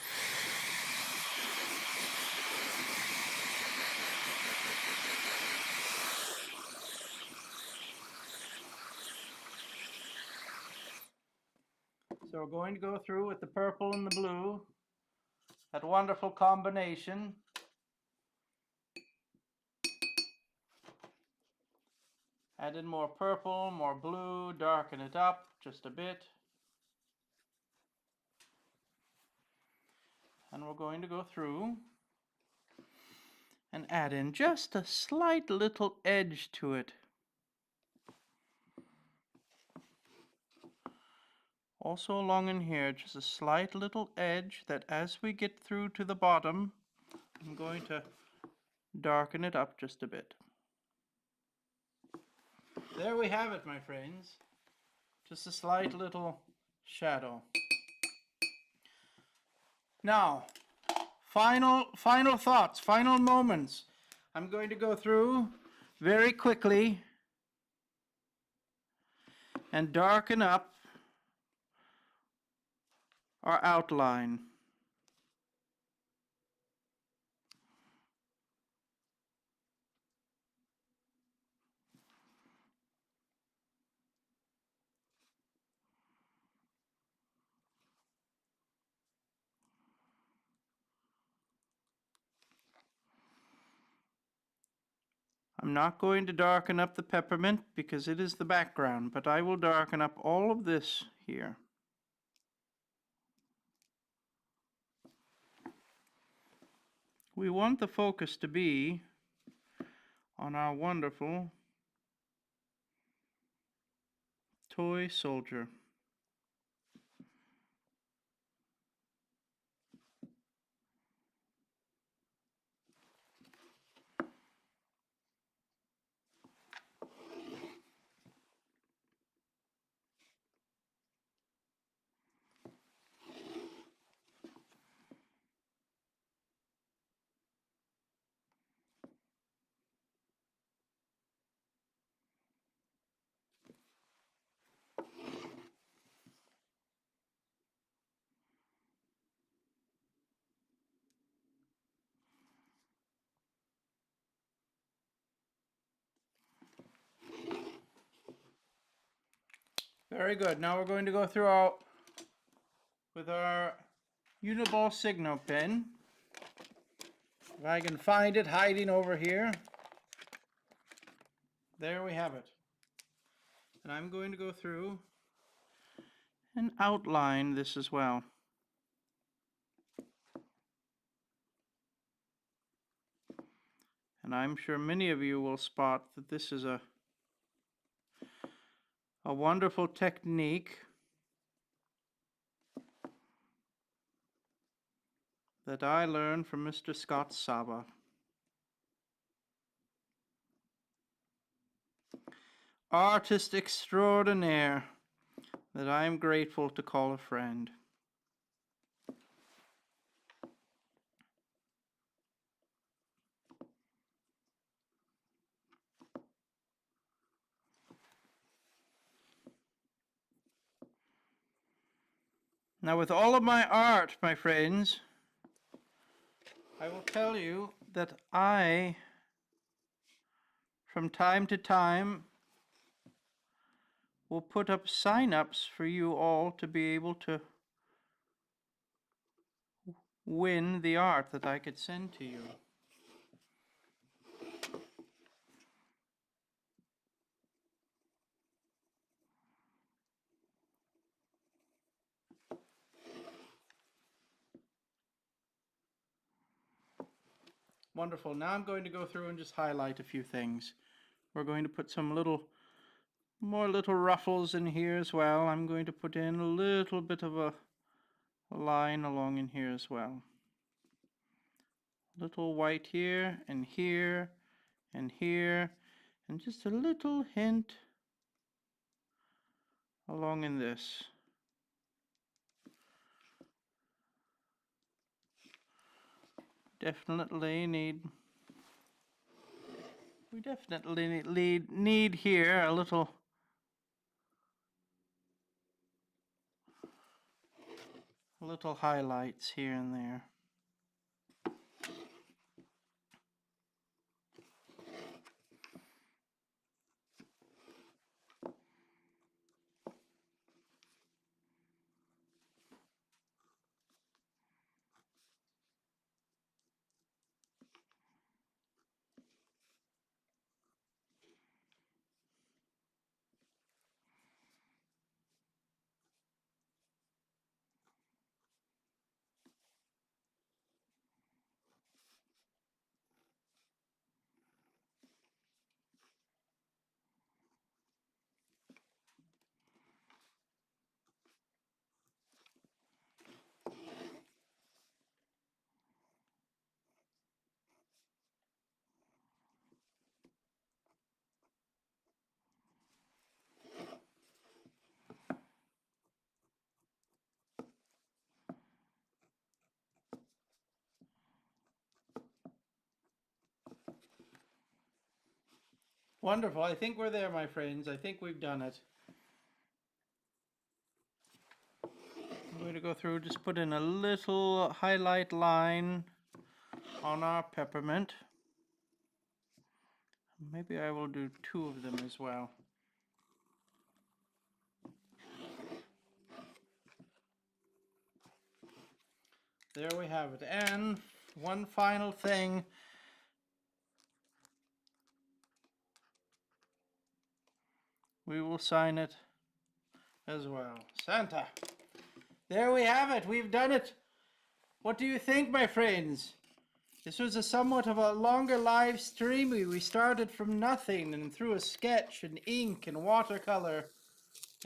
So we're going to go through with the purple and the blue. That wonderful combination. Add in more purple, more blue, darken it up just a bit. And we're going to go through and add in just a slight little edge to it. Also along in here, just a slight little edge that as we get through to the bottom, I'm going to darken it up just a bit. There we have it, my friends. Just a slight little shadow. Now, final thoughts, final moments. I'm going to go through very quickly and darken up our outline. I'm not going to darken up the peppermint because it is the background, but I will darken up all of this here. We want the focus to be on our wonderful toy soldier. Very good. Now we're going to go through with our Uni-Ball Signo pen. If I can find it hiding over here. There we have it. And I'm going to go through and outline this as well. And I'm sure many of you will spot that this is a wonderful technique that I learned from Mr. Scott Saba. Artist extraordinaire that I am grateful to call a friend. Now, with all of my art, my friends, I will tell you that I, from time to time, will put up sign-ups for you all to be able to win the art that I could send to you. Wonderful. Now I'm going to go through and just highlight a few things. We're going to put some more little ruffles in here as well. I'm going to put in a little bit of a line along in here as well. Little white here and here and here, and just a little hint along in this. We definitely need here a little highlights here and there. Wonderful. I think we're there, my friends. I think we've done it. I'm going to go through, just put in a little highlight line on our peppermint. Maybe I will do 2 of them as well. There we have it. And one final thing. We will sign it as well. Santa. There we have it. We've done it. What do you think, my friends? This was a somewhat of a longer live stream. We started from nothing, and through a sketch and ink and watercolor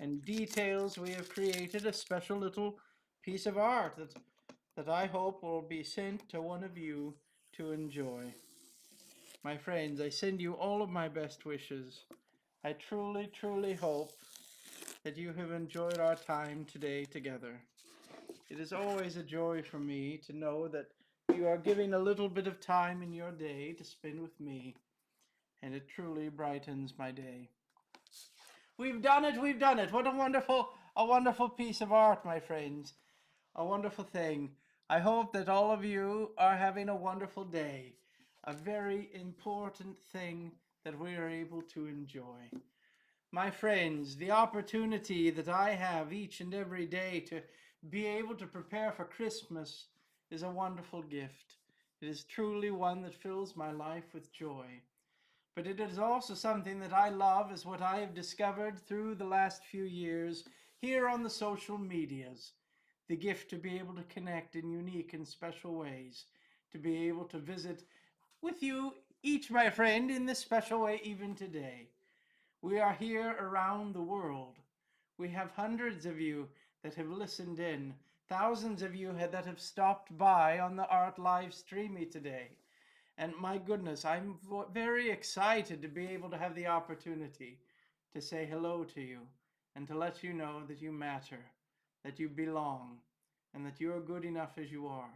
and details, we have created a special little piece of art that I hope will be sent to one of you to enjoy. My friends, I send you all of my best wishes. I truly, truly hope that you have enjoyed our time today together. It is always a joy for me to know that you are giving a little bit of time in your day to spend with me, and it truly brightens my day. We've done it, we've done it. What a wonderful piece of art, my friends. A wonderful thing. I hope that all of you are having a wonderful day. A very important thing that we are able to enjoy. My friends, the opportunity that I have each and every day to be able to prepare for Christmas is a wonderful gift. It is truly one that fills my life with joy. But it is also something that I love, is what I have discovered through the last few years here on the social medias. The gift to be able to connect in unique and special ways, to be able to visit with you each, my friend, in this special way even today. We are here around the world. We have hundreds of you that have listened in, thousands of you that have stopped by on the Art Livestreamy today. And my goodness, I'm very excited to be able to have the opportunity to say hello to you and to let you know that you matter, that you belong, and that you are good enough as you are.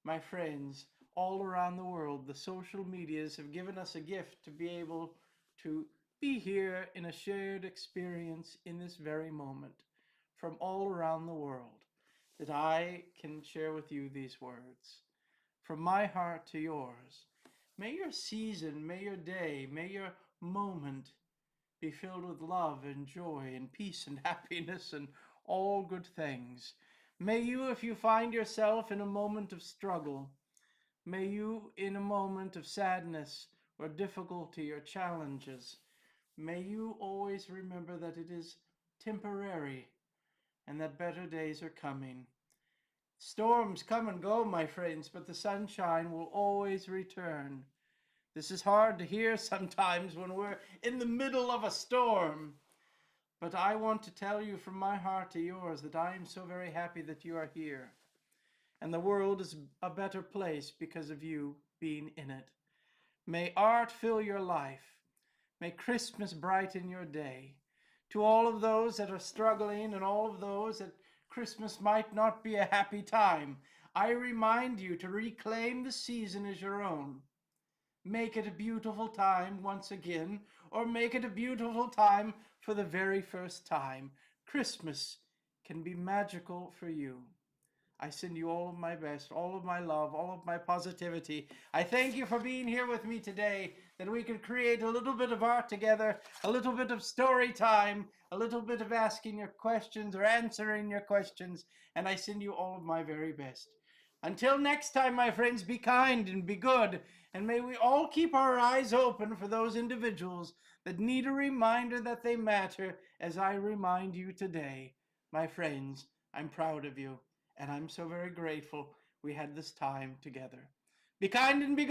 My friends, all around the world, the social medias have given us a gift to be able to be here in a shared experience in this very moment from all around the world, that I can share with you these words. From my heart to yours, may your season, may your day, may your moment be filled with love and joy and peace and happiness and all good things. May you, if you find yourself in a moment of struggle, may you, in a moment of sadness or difficulty or challenges, may you always remember that it is temporary and that better days are coming. Storms come and go, my friends, but the sunshine will always return. This is hard to hear sometimes when we're in the middle of a storm. But I want to tell you from my heart to yours that I am so very happy that you are here. And the world is a better place because of you being in it. May art fill your life. May Christmas brighten your day. To all of those that are struggling and all of those that Christmas might not be a happy time, I remind you to reclaim the season as your own. Make it a beautiful time once again, or make it a beautiful time for the very first time. Christmas can be magical for you. I send you all of my best, all of my love, all of my positivity. I thank you for being here with me today, that we could create a little bit of art together, a little bit of story time, a little bit of asking your questions or answering your questions, and I send you all of my very best. Until next time, my friends, be kind and be good, and may we all keep our eyes open for those individuals that need a reminder that they matter, as I remind you today. My friends, I'm proud of you. And I'm so very grateful we had this time together. Be kind and be good.